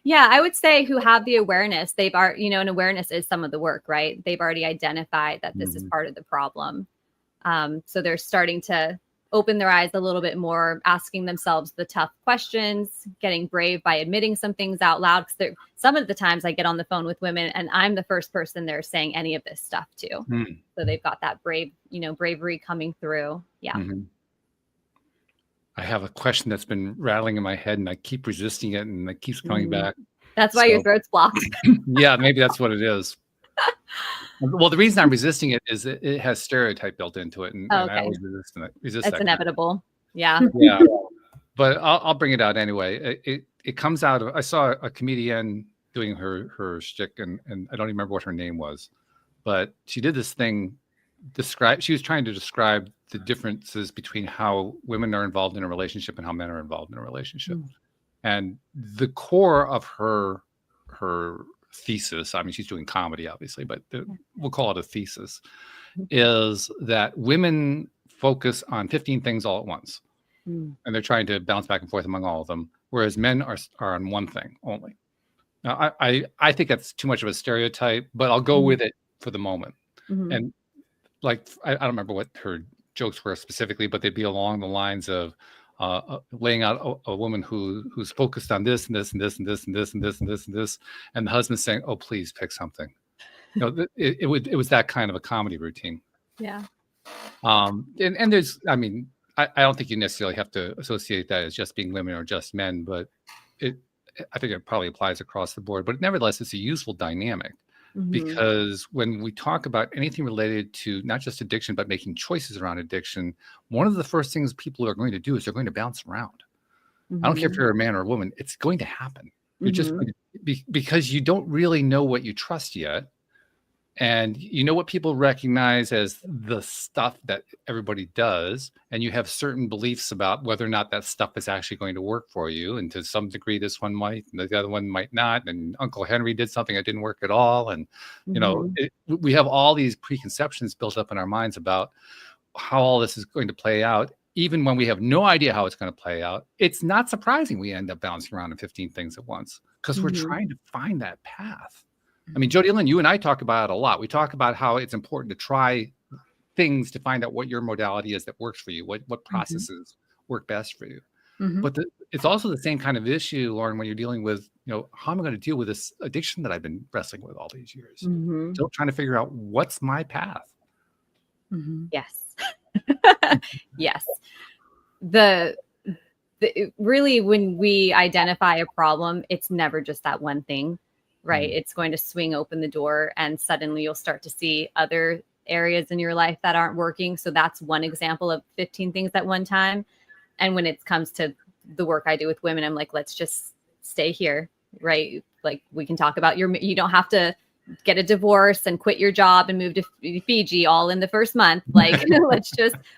S3: Yeah, I would say who have the awareness. They've already, and awareness is some of the work, right? They've already identified that this is part of the problem. So they're starting to open their eyes a little bit more, asking themselves the tough questions, getting brave by admitting some things out loud. Because some of the times I get on the phone with women and I'm the first person they're saying any of this stuff to. So they've got that bravery coming through. Yeah.
S1: I have a question that's been rattling in my head and I keep resisting it and it keeps coming back.
S3: That's why your throat's blocked.
S1: Yeah, maybe that's what it is. Well, the reason I'm resisting it is it has stereotype built into it, and I always resist
S3: That's inevitable. Yeah.
S1: Yeah. But I'll bring it out anyway. It comes out of, I saw a comedian doing her shtick, and I don't even remember what her name was, but she did this thing. She was trying to describe the differences between how women are involved in a relationship and how men are involved in a relationship. And the core of her thesis, I mean, she's doing comedy, obviously, but we'll call it a thesis, is that women focus on 15 things all at once. And they're trying to bounce back and forth among all of them, whereas men are on one thing only. Now, I think that's too much of a stereotype, but I'll go with it for the moment. And like, I don't remember what her jokes were specifically, but they'd be along the lines of laying out a woman who's focused on this and this and this and this and this and this and this and this, and the husband saying, "Oh, please pick something." It was that kind of a comedy routine.
S3: Yeah.
S1: And there's, I mean, I don't think you necessarily have to associate that as just being women or just men, but I think it probably applies across the board. But nevertheless, it's a useful dynamic. Because when we talk about anything related to not just addiction, but making choices around addiction, one of the first things people are going to do is they're going to bounce around. I don't care if you're a man or a woman, it's going to happen. You're just going to, because you don't really know what you trust yet. And you know what people recognize as the stuff that everybody does. And you have certain beliefs about whether or not that stuff is actually going to work for you. And to some degree, this one might, and the other one might not. And Uncle Henry did something that didn't work at all. And, we have all these preconceptions built up in our minds about how all this is going to play out. Even when we have no idea how it's going to play out, it's not surprising we end up bouncing around in 15 things at once because we're trying to find that path. I mean, Jody Lynn, you and I talk about it a lot. We talk about how it's important to try things to find out what your modality is that works for you, what processes work best for you. But it's also the same kind of issue, Lauren, when you're dealing with, how am I going to deal with this addiction that I've been wrestling with all these years? Still trying to figure out what's my path.
S3: Yes. Yes. Really, when we identify a problem, it's never just that one thing. Right. It's going to swing open the door and suddenly you'll start to see other areas in your life that aren't working. So that's one example of 15 things at one time. And when it comes to the work I do with women, I'm like, let's just stay here. Right. Like we can talk about you don't have to get a divorce and quit your job and move to Fiji all in the first month. Like,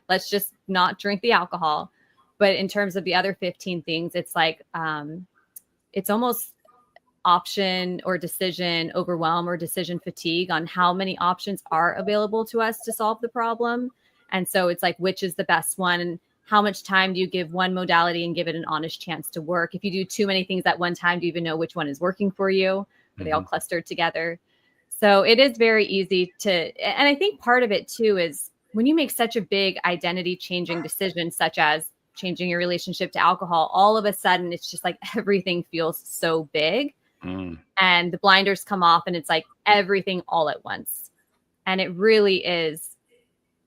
S3: let's just not drink the alcohol. But in terms of the other 15 things, it's like, it's almost option or decision overwhelm or decision fatigue on how many options are available to us to solve the problem. And so it's like, which is the best one? And how much time do you give one modality and give it an honest chance to work? If you do too many things at one time, do you even know which one is working for you? Are they all clustered together? So it is very easy and I think part of it too is when you make such a big identity changing decision, such as changing your relationship to alcohol, all of a sudden it's just like everything feels so big. And the blinders come off and it's like everything all at once. And it really is,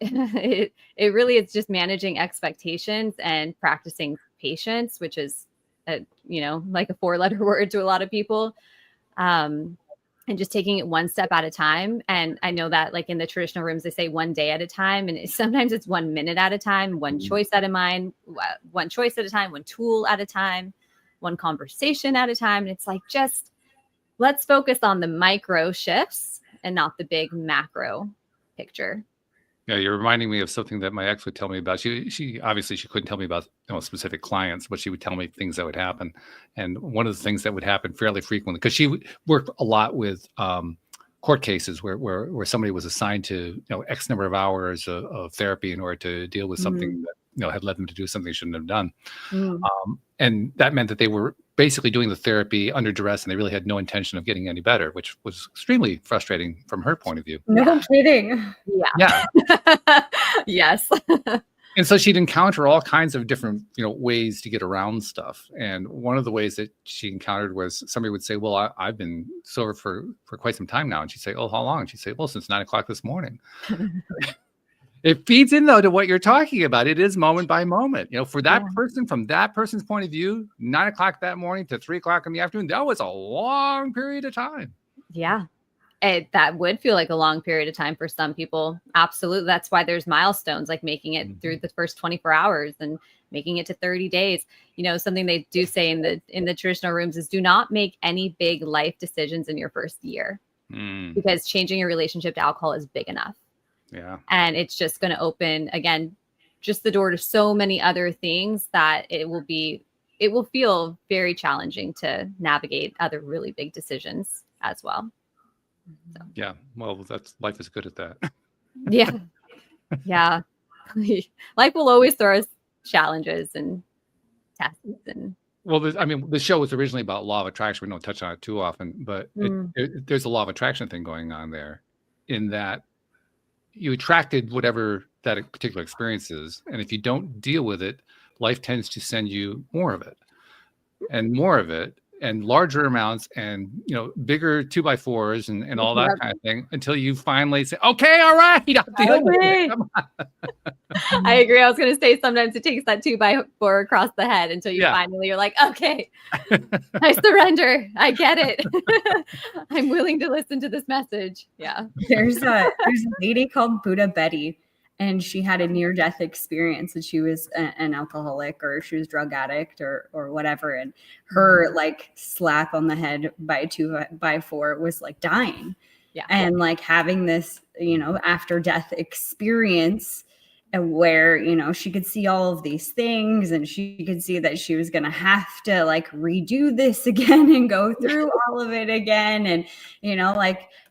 S3: it really is just managing expectations and practicing patience, which is, like a 4-letter word to a lot of people. And just taking it one step at a time. And I know that like in the traditional rooms, they say one day at a time. And sometimes it's 1 minute at a time, one choice at a time, one tool at a time, one conversation at a time. And it's like, just let's focus on the micro shifts and not the big macro picture.
S1: Yeah, you're reminding me of something that my ex would tell me about. She obviously she couldn't tell me about specific clients, but she would tell me things that would happen. And one of the things that would happen fairly frequently, because she worked a lot with court cases where somebody was assigned to X number of hours of therapy in order to deal with something that had led them to do something they shouldn't have done. And that meant that they were basically doing the therapy under duress, and they really had no intention of getting any better, which was extremely frustrating from her point of view.
S4: No kidding.
S3: Yeah. Yes.
S1: And so she'd encounter all kinds of different, ways to get around stuff. And one of the ways that she encountered was somebody would say, well, I've been sober for quite some time now. And she'd say, oh, how long? And she'd say, well, since 9 o'clock this morning. It feeds in, though, to what you're talking about. It is moment by moment. For that person, from that person's point of view, 9 o'clock that morning to 3 o'clock in the afternoon, that was a long period of time.
S3: Yeah. That would feel like a long period of time for some people. Absolutely. That's why there's milestones, like making it through the first 24 hours and making it to 30 days. Something they do say in the traditional rooms is do not make any big life decisions in your first year, because changing your relationship to alcohol is big enough.
S1: Yeah.
S3: And it's just going to open, again, just the door to so many other things that it will feel very challenging to navigate other really big decisions as well. So.
S1: Yeah. Well, life is good at that.
S3: Yeah. Yeah. Life will always throw us challenges and tests. And
S1: well, the show was originally about law of attraction. We don't touch on it too often, but there's a law of attraction thing going on there, in that you attracted whatever that particular experience is. And if you don't deal with it, life tends to send you more of it and more of it and larger amounts and, bigger 2x4s and all that kind of thing, until you finally say, okay, all right, I'll deal with it. Come on.
S3: I agree. I was going to say, sometimes it takes that 2x4 across the head until you're like, okay, I surrender. I get it. I'm willing to listen to this message. Yeah.
S4: There's a lady called Buddha Betty, and she had a near-death experience, and she was an alcoholic, or she was a drug addict or whatever. And her slap on the head by a 2x4 was like dying. Yeah. And having this, after death experience, and where, she could see all of these things, and she could see that she was going to have to redo this again and go through all of it again. And,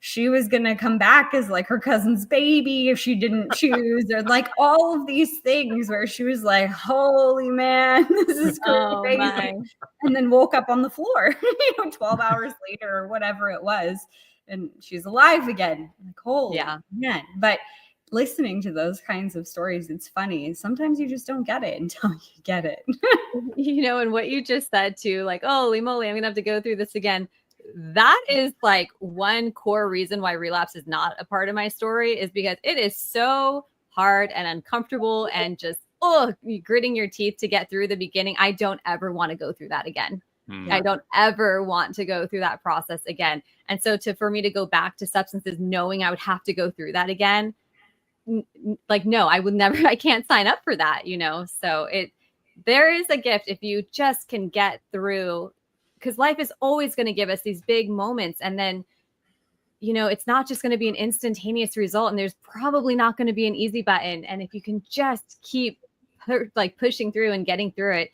S4: she was going to come back as her cousin's baby if she didn't choose, or all of these things where she was like, holy man, this is crazy. And then woke up on the floor, 12 hours later or whatever it was. And she's alive again. Holy man. But listening to those kinds of stories, it's funny. Sometimes you just don't get it until you get it.
S3: And what you just said too, holy moly, I'm gonna have to go through this again. That is one core reason why relapse is not a part of my story, is because it is so hard and uncomfortable and just gritting your teeth to get through the beginning. I don't ever want to go through that again. I don't ever want to go through that process again. And so for me to go back to substances knowing I would have to go through that again, no, I would never, I can't sign up for that, so there is a gift if you just can get through, because life is always going to give us these big moments. And then, it's not just going to be an instantaneous result, and there's probably not going to be an easy button. And if you can just keep pushing through and getting through it,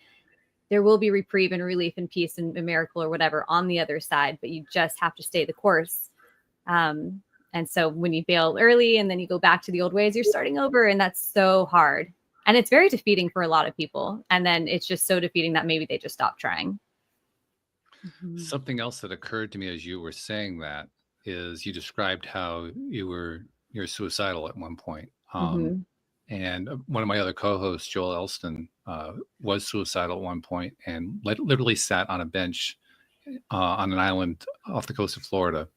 S3: there will be reprieve and relief and peace and a miracle or whatever on the other side, but you just have to stay the course. And so when you bail early and then you go back to the old ways, you're starting over, and that's so hard. And it's very defeating for a lot of people. And then it's just so defeating that maybe they just stop trying.
S1: Something else that occurred to me as you were saying that is you described how you're suicidal at one point. And one of my other co-hosts, Joel Elston, was suicidal at one point and literally sat on a bench on an island off the coast of Florida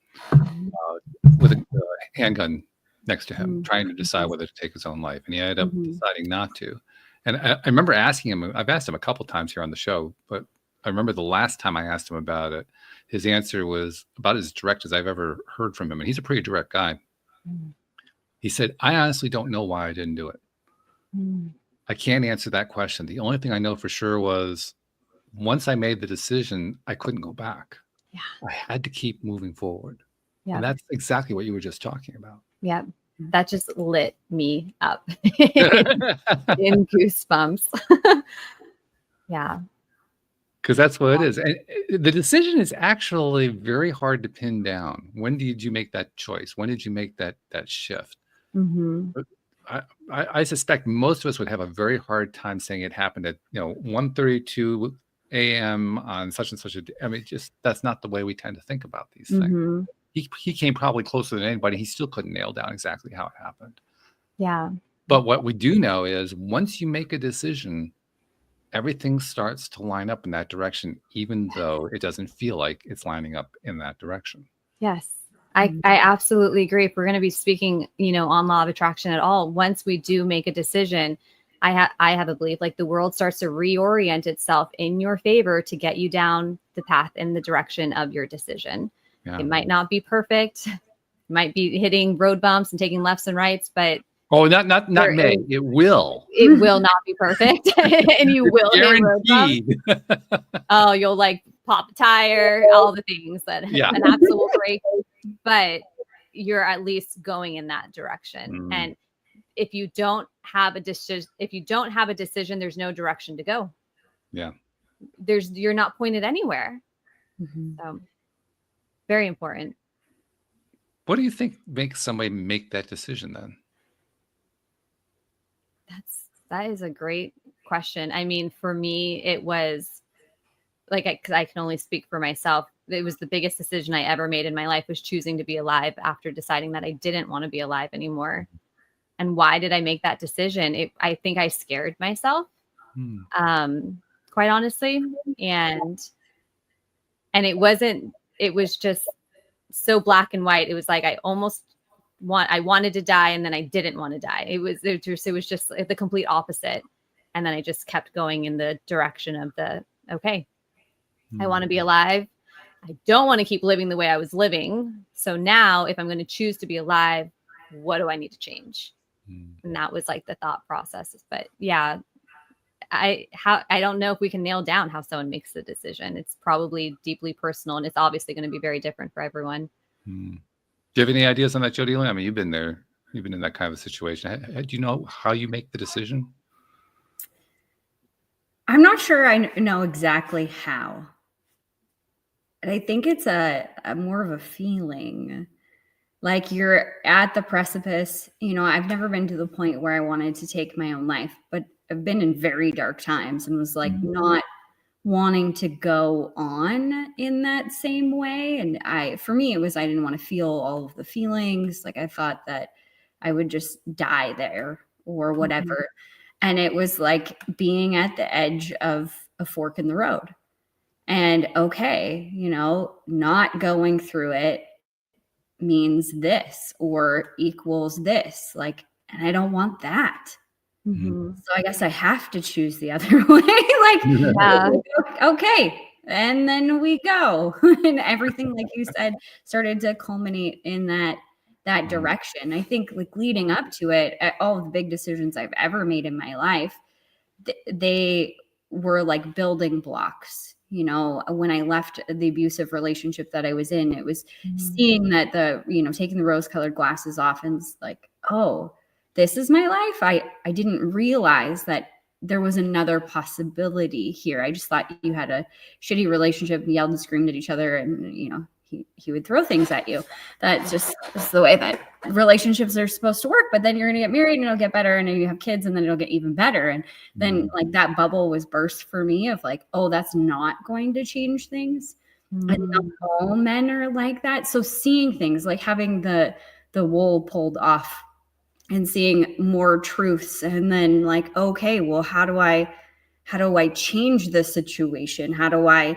S1: with a handgun next to him, trying to decide whether to take his own life. And he ended up deciding not to. And I remember asking him, I've asked him a couple times here on the show, but I remember the last time I asked him about it, his answer was about as direct as I've ever heard from him. And he's a pretty direct guy. He said, I honestly don't know why I didn't do it. I can't answer that question. The only thing I know for sure was once I made the decision, I couldn't go back.
S3: Yeah.
S1: I had to keep moving forward.
S3: Yeah.
S1: And that's exactly what you were just talking about.
S3: Yeah. That just lit me up in goosebumps. Yeah.
S1: Because that's what it is. And the decision is actually very hard to pin down. When did you make that choice? When did you make that shift?
S3: Mm-hmm.
S1: I suspect most of us would have a very hard time saying it happened at 1:32 a.m. on such and such a day. I mean, just that's not the way we tend to think about these things.
S3: Mm-hmm.
S1: He came probably closer than anybody. He still couldn't nail down exactly how it happened.
S3: Yeah.
S1: But what we do know is once you make a decision, everything starts to line up in that direction, even though it doesn't feel like it's lining up in that direction.
S3: Yes. I absolutely agree. If we're going to be speaking, on law of attraction at all, once we do make a decision, I have a belief like the world starts to reorient itself in your favor to get you down the path in the direction of your decision. Yeah. It might not be perfect. It might be hitting road bumps and taking lefts and rights, but
S1: not may. It will.
S3: It will not be perfect, and you will hit road bumps. Oh, you'll like pop a tire, all the things that an axle will break, but you're at least going in that direction. And if you don't have a decision, there's no direction to go.
S1: Yeah,
S3: you're not pointed anywhere. Mm-hmm. So, very important.
S1: What do you think makes somebody make that decision then?
S3: That is a great question. I mean, for me, it was like, because I can only speak for myself. It was the biggest decision I ever made in my life was choosing to be alive after deciding that I didn't want to be alive anymore. And why did I make that decision? I think I scared myself, quite honestly. And it was just so black and white. It was like, I wanted to die and then I didn't want to die. It was just the complete opposite. And then I just kept going in the direction of I want to be alive. I don't want to keep living the way I was living. So now if I'm going to choose to be alive, what do I need to change? And that was like the thought process. But yeah, I don't know if we can nail down how someone makes the decision. It's probably deeply personal and it's obviously going to be very different for everyone.
S1: Do you have any ideas on that, Jody Lynn? I mean, you've been there. You've been in that kind of a situation. Do you know how you make the decision?
S4: I'm not sure I know exactly how. And I think it's a more of a feeling. Like you're at the precipice. I've never been to the point where I wanted to take my own life, but I've been in very dark times and was like not wanting to go on in that same way. And for me, it was, I didn't want to feel all of the feelings. Like I thought that I would just die there or whatever. And it was like being at the edge of a fork in the road and not going through it means this or equals this. Like, and I don't want that. So I guess I have to choose the other way. Okay. And then we go. And everything, like you said, started to culminate in that direction. I think like leading up to it, all of the big decisions I've ever made in my life, they were like building blocks. When I left the abusive relationship that I was in, it was seeing that taking the rose-colored glasses off and it's like, oh, this is my life. I didn't realize that there was another possibility here. I just thought you had a shitty relationship and yelled and screamed at each other and, he would throw things at you. That's just the way that relationships are supposed to work. But then you're going to get married and it'll get better and then you have kids and then it'll get even better. And then like that bubble was burst for me of like, oh, that's not going to change things. And not all men are like that. So seeing things like having the wool pulled off and seeing more truths and then like, okay, well, how do I change the situation? How do I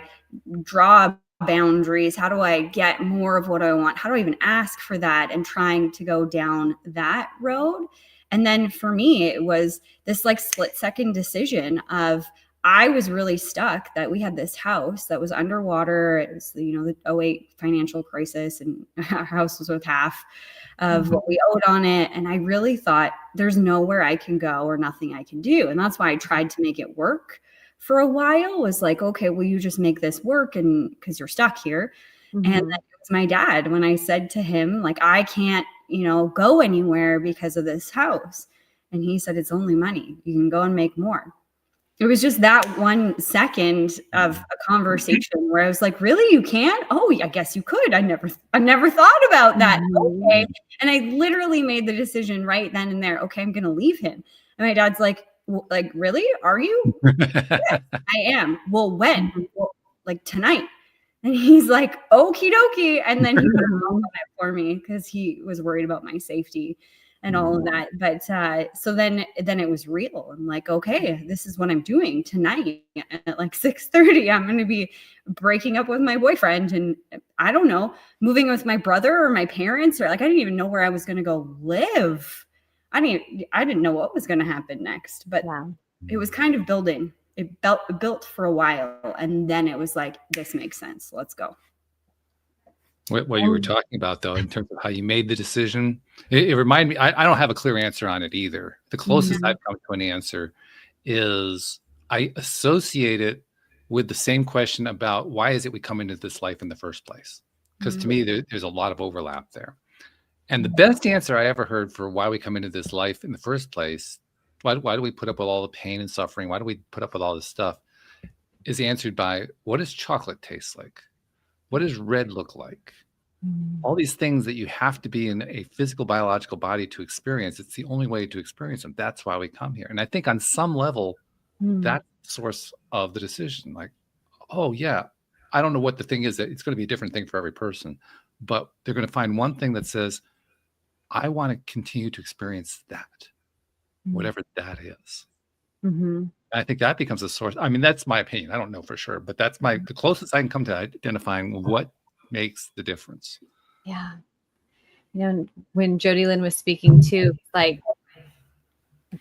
S4: draw boundaries? How do I get more of what I want? How do I even ask for that? And trying to go down that road. And then for me, it was this like split-second decision of I was really stuck that we had this house that was underwater. It was, the 2008 financial crisis and our house was worth half of what we owed on it. And I really thought there's nowhere I can go or nothing I can do. And that's why I tried to make it work. for a while was like, okay, well, you just make this work and because you're stuck here. And then it was my dad when I said to him, like, I can't, go anywhere because of this house. And he said, it's only money. You can go and make more. It was just that 1 second of a conversation where I was like, really, you can? Oh, I guess you could. I never thought about that. Okay. And I literally made the decision right then and there. Okay, I'm going to leave him. And my dad's like, really? Are you? Yes, I am. Well, when? Well, like tonight. And he's like, okie dokie. And then he put a phone on it for me because he was worried about my safety and all of that. But so then it was real. I'm like, okay, this is what I'm doing tonight at like 6:30. I'm going to be breaking up with my boyfriend and I don't know, moving with my brother or my parents, or like, I didn't even know where I was going to go live. I didn't know what was going to happen next, but it was kind of building. It built for a while. And then it was like, this makes sense. Let's go.
S1: What you were talking about, though, in terms of how you made the decision, it reminded me, I don't have a clear answer on it either. The closest I've come to an answer is I associate it with the same question about why is it we come into this life in the first place? Because to me, there's a lot of overlap there. And the best answer I ever heard for why we come into this life in the first place, why do we put up with all the pain and suffering? Why do we put up with all this stuff? Is answered by, what does chocolate taste like? What does red look like? All these things that you have to be in a physical, biological body to experience. It's the only way to experience them. That's why we come here. And I think on some level, that's the source of the decision. Like, oh yeah, I don't know what the thing is. That it's going to be a different thing for every person, but they're going to find one thing that says, I want to continue to experience that, whatever that is. I think that becomes a source. I mean, that's my opinion. I don't know for sure, but that's the closest I can come to identifying what makes the difference.
S3: Yeah. When Jody Lynn was speaking too, like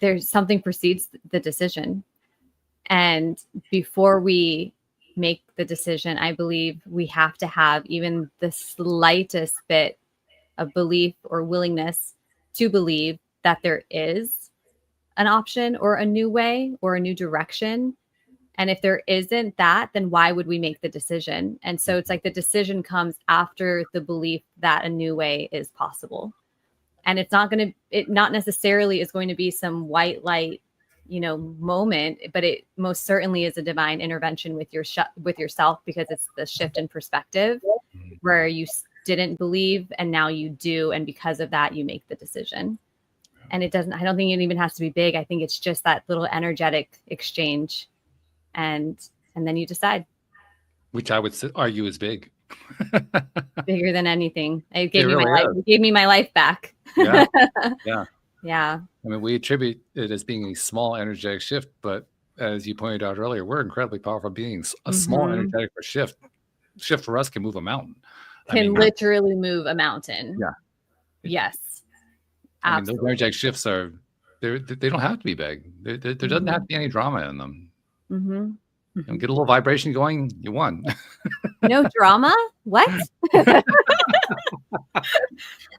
S3: there's something precedes the decision. And before we make the decision, I believe we have to have even the slightest bit of belief or willingness to believe that there is an option or a new way or a new direction. And if there isn't that, then why would we make the decision? And so it's like the decision comes after the belief that a new way is possible. And it not necessarily is going to be some white light, moment, but it most certainly is a divine intervention with yourself, because it's the shift in perspective where you didn't believe and now you do. And because of that, you make the decision. And I don't think it even has to be big. I think it's just that little energetic exchange. And then you decide. Which I would argue is big. Bigger than anything. It gave me my life back. Yeah. Yeah. Yeah. I mean, we attribute it as being a small energetic shift, but as you pointed out earlier, we're incredibly powerful beings. A small energetic shift for us can move a mountain. Literally move a mountain. Yeah. Yes. I mean, those energetic shifts they don't have to be big. There doesn't have to be any drama in them. Get a little vibration going, you won. No drama? What?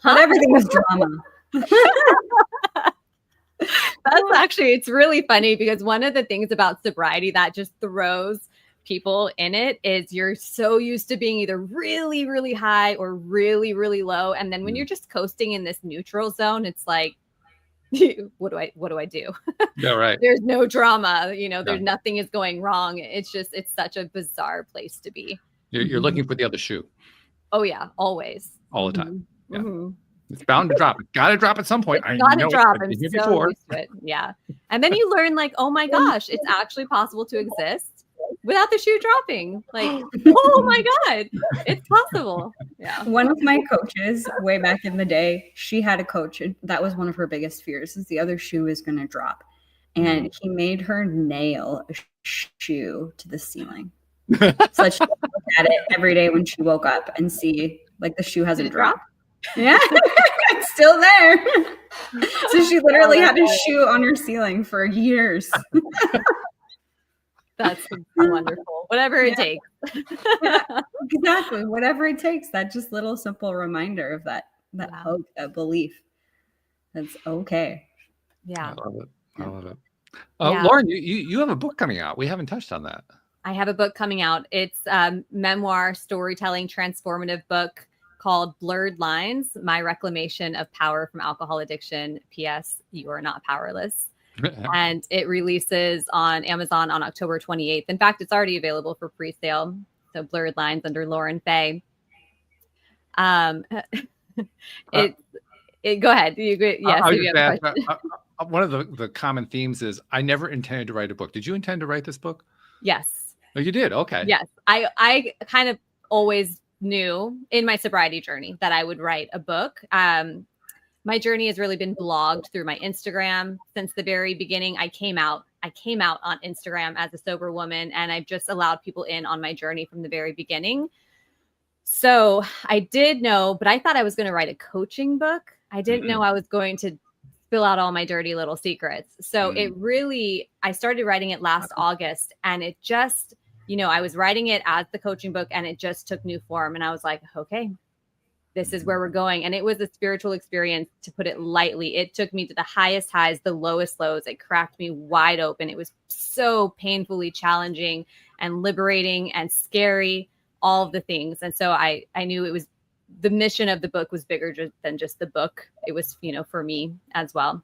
S3: Everything was drama. It's really funny because one of the things about sobriety that just throws people in it is you're so used to being either really, really high or really, really low. And then when you're just coasting in this neutral zone, it's like, what do I do? Yeah, right. There's no drama, there's nothing is going wrong. It's such a bizarre place to be. You're looking for the other shoe. Oh yeah, always. All the time. Yeah. It's bound to drop. It's got to drop at some point. It's got to drop. I'm so used to it. Yeah. And then you learn like, oh my gosh, it's actually possible to exist without the shoe dropping. Like, oh my God, it's possible. Yeah. One of my coaches way back in the day, she had a coach. That was one of her biggest fears, is the other shoe is going to drop. And he made her nail a shoe to the ceiling. So that she could look at it every day when she woke up and see like the shoe hasn't dropped. Yeah, it's still there. So she literally had a shoe on her ceiling for years. That's wonderful. Whatever it takes. Yeah, exactly. Whatever it takes. That just little simple reminder of that hope, that belief. That's okay. Yeah. I love it. Yeah.
S1: Lauren, you have a book coming out. We haven't touched on that.
S3: I have a book coming out. It's a memoir, storytelling, transformative book called Blurred Lines, My Reclamation of Power from Alcohol Addiction. P.S. You are not powerless. And it releases on Amazon on October 28th. In fact, it's already available for pre-sale. So Blurred Lines under Lauren Fay. Go ahead. Yes.
S1: One of the common themes is I never intended to write a book. Did you intend to write this book?
S3: Yes.
S1: Oh, you did? Okay.
S3: Yes. I kind of always knew in my sobriety journey that I would write a book. My journey has really been blogged through my Instagram since the very beginning. I came out on Instagram as a sober woman, and I've just allowed people in on my journey from the very beginning. So I did know, but I thought I was going to write a coaching book. I didn't know I was going to spill out all my dirty little secrets. So I started writing it last August, and it just, I was writing it as the coaching book, and it just took new form. And I was like, okay, this is where we're going. And it was a spiritual experience, to put it lightly. It took me to the highest highs, the lowest lows. It cracked me wide open. It was so painfully challenging and liberating and scary, all of the things. And so I knew it was, the mission of the book was bigger than just the book. It was, for me as well.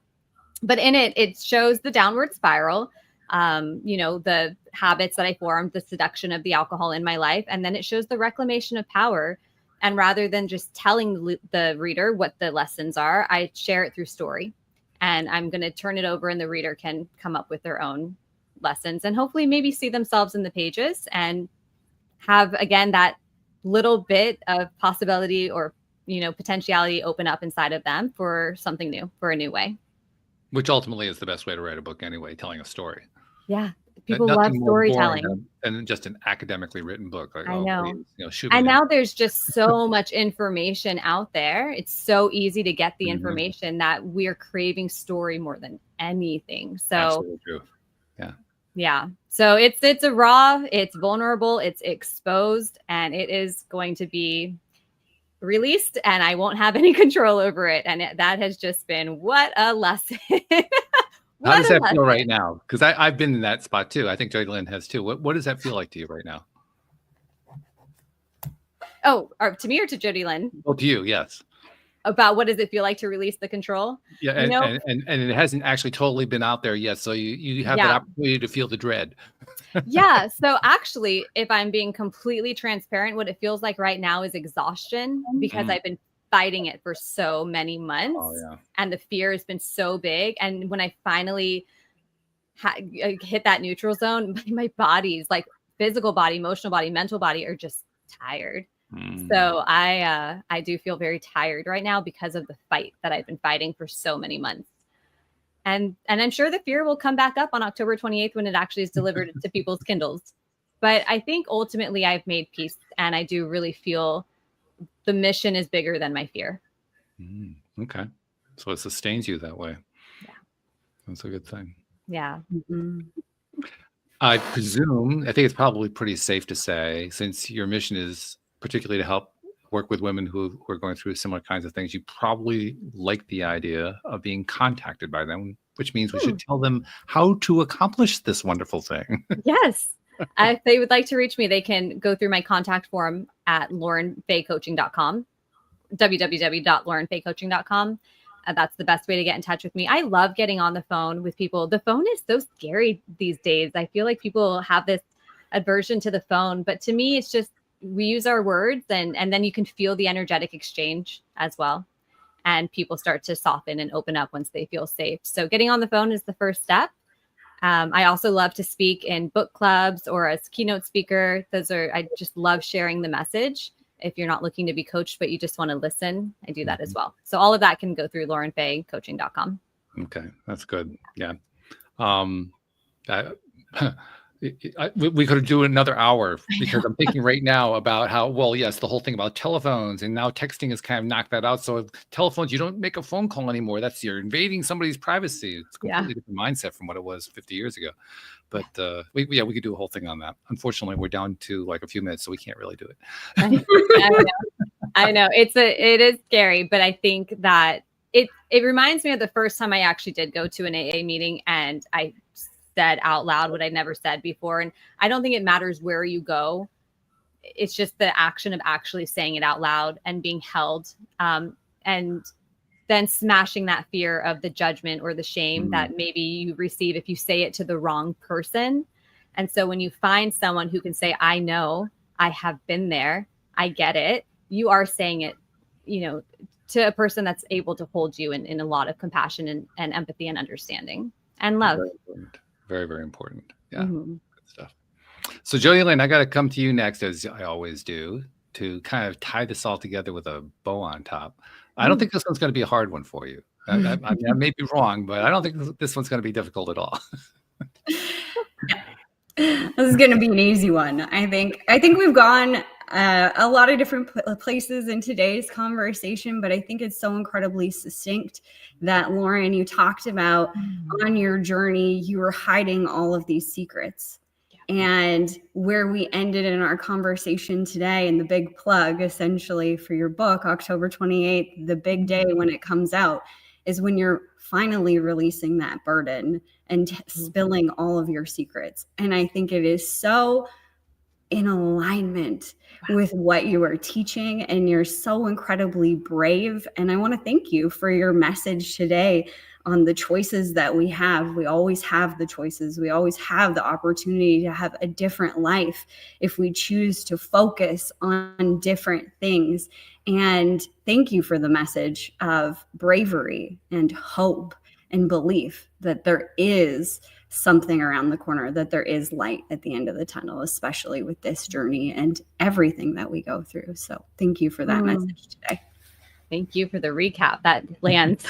S3: But in it shows the downward spiral, the habits that I formed, the seduction of the alcohol in my life. And then it shows the reclamation of power. And rather than just telling the reader what the lessons are, I share it through story. And I'm going to turn it over, and the reader can come up with their own lessons and hopefully maybe see themselves in the pages and have, again, that little bit of possibility or, potentiality open up inside of them for something new, for a new way.
S1: Which ultimately is the best way to write a book anyway, telling a story.
S3: Yeah. People love storytelling.
S1: And just an academically written book. Like,
S3: I know.
S1: Please,
S3: and now there's just so much information out there. It's so easy to get the information that we're craving story more than anything. So
S1: absolutely true. Yeah.
S3: Yeah. So it's a raw, it's vulnerable, it's exposed, and it is going to be released, and I won't have any control over it. And that has just been, what a lesson.
S1: How does that feel right now? Because I've been in that spot too. I think Jody Lynn has too. What does that feel like to you right now?
S3: Oh, to me or to Jody Lynn?
S1: Well, to you, yes.
S3: About what does it feel like to release the control?
S1: Yeah, and it hasn't actually totally been out there yet. So you have that opportunity to feel the dread.
S3: Yeah. So actually, if I'm being completely transparent, what it feels like right now is exhaustion, because I've been fighting it for so many months.
S1: Oh, yeah.
S3: And the fear has been so big. And when I finally hit that neutral zone, my body's like physical body, emotional body, mental body are just tired. So I do feel very tired right now because of the fight that I've been fighting for so many months. And I'm sure the fear will come back up on October 28th when it actually is delivered to people's Kindles. But I think ultimately I've made peace, and I do really feel the mission is bigger than my fear.
S1: Okay. So it sustains you that way.
S3: Yeah.
S1: That's a good thing.
S3: Yeah.
S1: I think it's probably pretty safe to say, since your mission is particularly to help work with women who are going through similar kinds of things, you probably like the idea of being contacted by them, which means we should tell them how to accomplish this wonderful thing. Yes.
S3: If they would like to reach me, they can go through my contact form at laurenfaycoaching.com, www.laurenfaycoaching.com. That's the best way to get in touch with me. I love getting on the phone with people. The phone is so scary these days. I feel like people have this aversion to the phone, but to me, it's just, we use our words, and then you can feel the energetic exchange as well. And people start to soften and open up once they feel safe. So getting on the phone is the first step. I also love to speak in book clubs or as keynote speaker. I just love sharing the message. If you're not looking to be coached, but you just want to listen, I do that as well. So all of that can go through laurenfaycoaching.com.
S1: Okay. That's good. Yeah. We could do another hour, because I'm thinking right now about how, well, yes, the whole thing about telephones, and now texting has kind of knocked that out. So telephones, you don't make a phone call anymore. You're invading somebody's privacy. It's a completely different mindset from what it was 50 years ago. But we could do a whole thing on that. Unfortunately, we're down to like a few minutes, so we can't really do it.
S3: I know. It is scary, but I think that it reminds me of the first time I actually did go to an AA meeting, and I said out loud what I'd never said before. And I don't think it matters where you go. It's just the action of actually saying it out loud and being held, and then smashing that fear of the judgment or the shame that maybe you receive if you say it to the wrong person. And so when you find someone who can say, I know, I have been there, I get it, you are saying it, to a person that's able to hold you in a lot of compassion and empathy and understanding and love.
S1: Very important. Very, very important. Yeah. Good stuff. So Jody Lynn, I got to come to you next, as I always do, to kind of tie this all together with a bow on top. I don't think this one's going to be a hard one for you. I may be wrong, but I don't think this one's going to be difficult at all.
S4: This is going to be an easy one. I think we've gone a lot of different places in today's conversation, but I think it's so incredibly succinct that, Lauren, you talked about on your journey, you were hiding all of these secrets. And where we ended in our conversation today, and the big plug essentially for your book, October 28th, the big day when it comes out, is when you're finally releasing that burden and spilling all of your secrets. And I think it is so in alignment with what you are teaching, and you're so incredibly brave. And I want to thank you for your message today on the choices that we have. We always have the choices. We always have the opportunity to have a different life if we choose to focus on different things. And thank you for the message of bravery and hope and belief that there is something around the corner, that there is light at the end of the tunnel, especially with this journey and everything that we go through. So thank you for that message today.
S3: Thank you for the recap. That lands.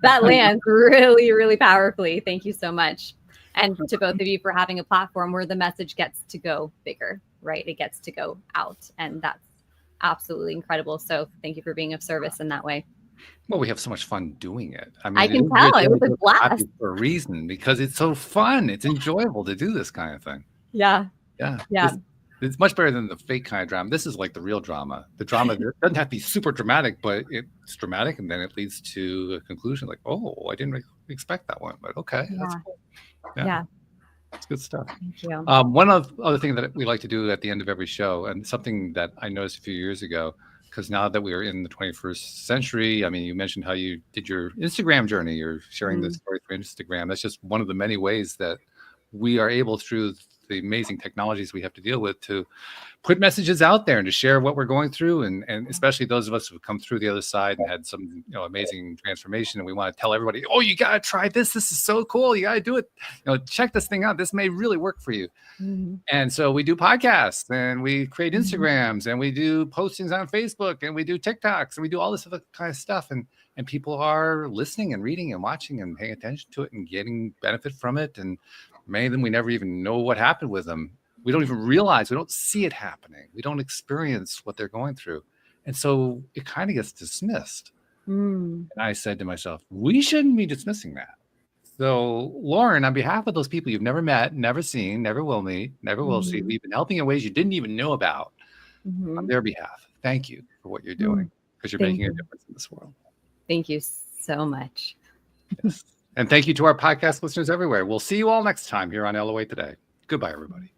S3: That lands really, really powerfully. Thank you so much. And to both of you for having a platform where the message gets to go bigger, right? It gets to go out. And that's absolutely incredible. So thank you for being of service in that way.
S1: Well, we have so much fun doing it. I mean,
S3: I can tell it was a blast
S1: for a reason, because it's so fun. It's enjoyable to do this kind of thing.
S3: Yeah.
S1: It's much better than the fake kind of drama. This is like the real drama. The drama that doesn't have to be super dramatic, but it's dramatic, and then it leads to a conclusion like, oh, I didn't expect that one, but okay. That's cool. Yeah. It's good stuff.
S3: Thank you.
S1: One other thing that we like to do at the end of every show, and something that I noticed a few years ago, because now that we are in the 21st century, I mean, you mentioned how you did your Instagram journey. You're sharing the story through Instagram. That's just one of the many ways that we are able, through the amazing technologies we have to deal with, to put messages out there and to share what we're going through. And especially those of us who've come through the other side and had some amazing transformation. And we want to tell everybody, oh, you got to try this. This is so cool. You got to do it. Check this thing out. This may really work for you. And so we do podcasts, and we create Instagrams, and we do postings on Facebook, and we do TikToks, and we do all this other kind of stuff. And people are listening and reading and watching and paying attention to it and getting benefit from it. And many of them, we never even know what happened with them. We don't even realize, we don't see it happening. We don't experience what they're going through. And so it kind of gets dismissed. And I said to myself, we shouldn't be dismissing that. So Lauren, on behalf of those people you've never met, never seen, never will meet, never will see, we've been helping in ways you didn't even know about, on their behalf, thank you for what you're doing, because you're making a difference in this world.
S3: Thank you so much.
S1: Yes. And thank you to our podcast listeners everywhere. We'll see you all next time here on LOA Today. Goodbye, everybody.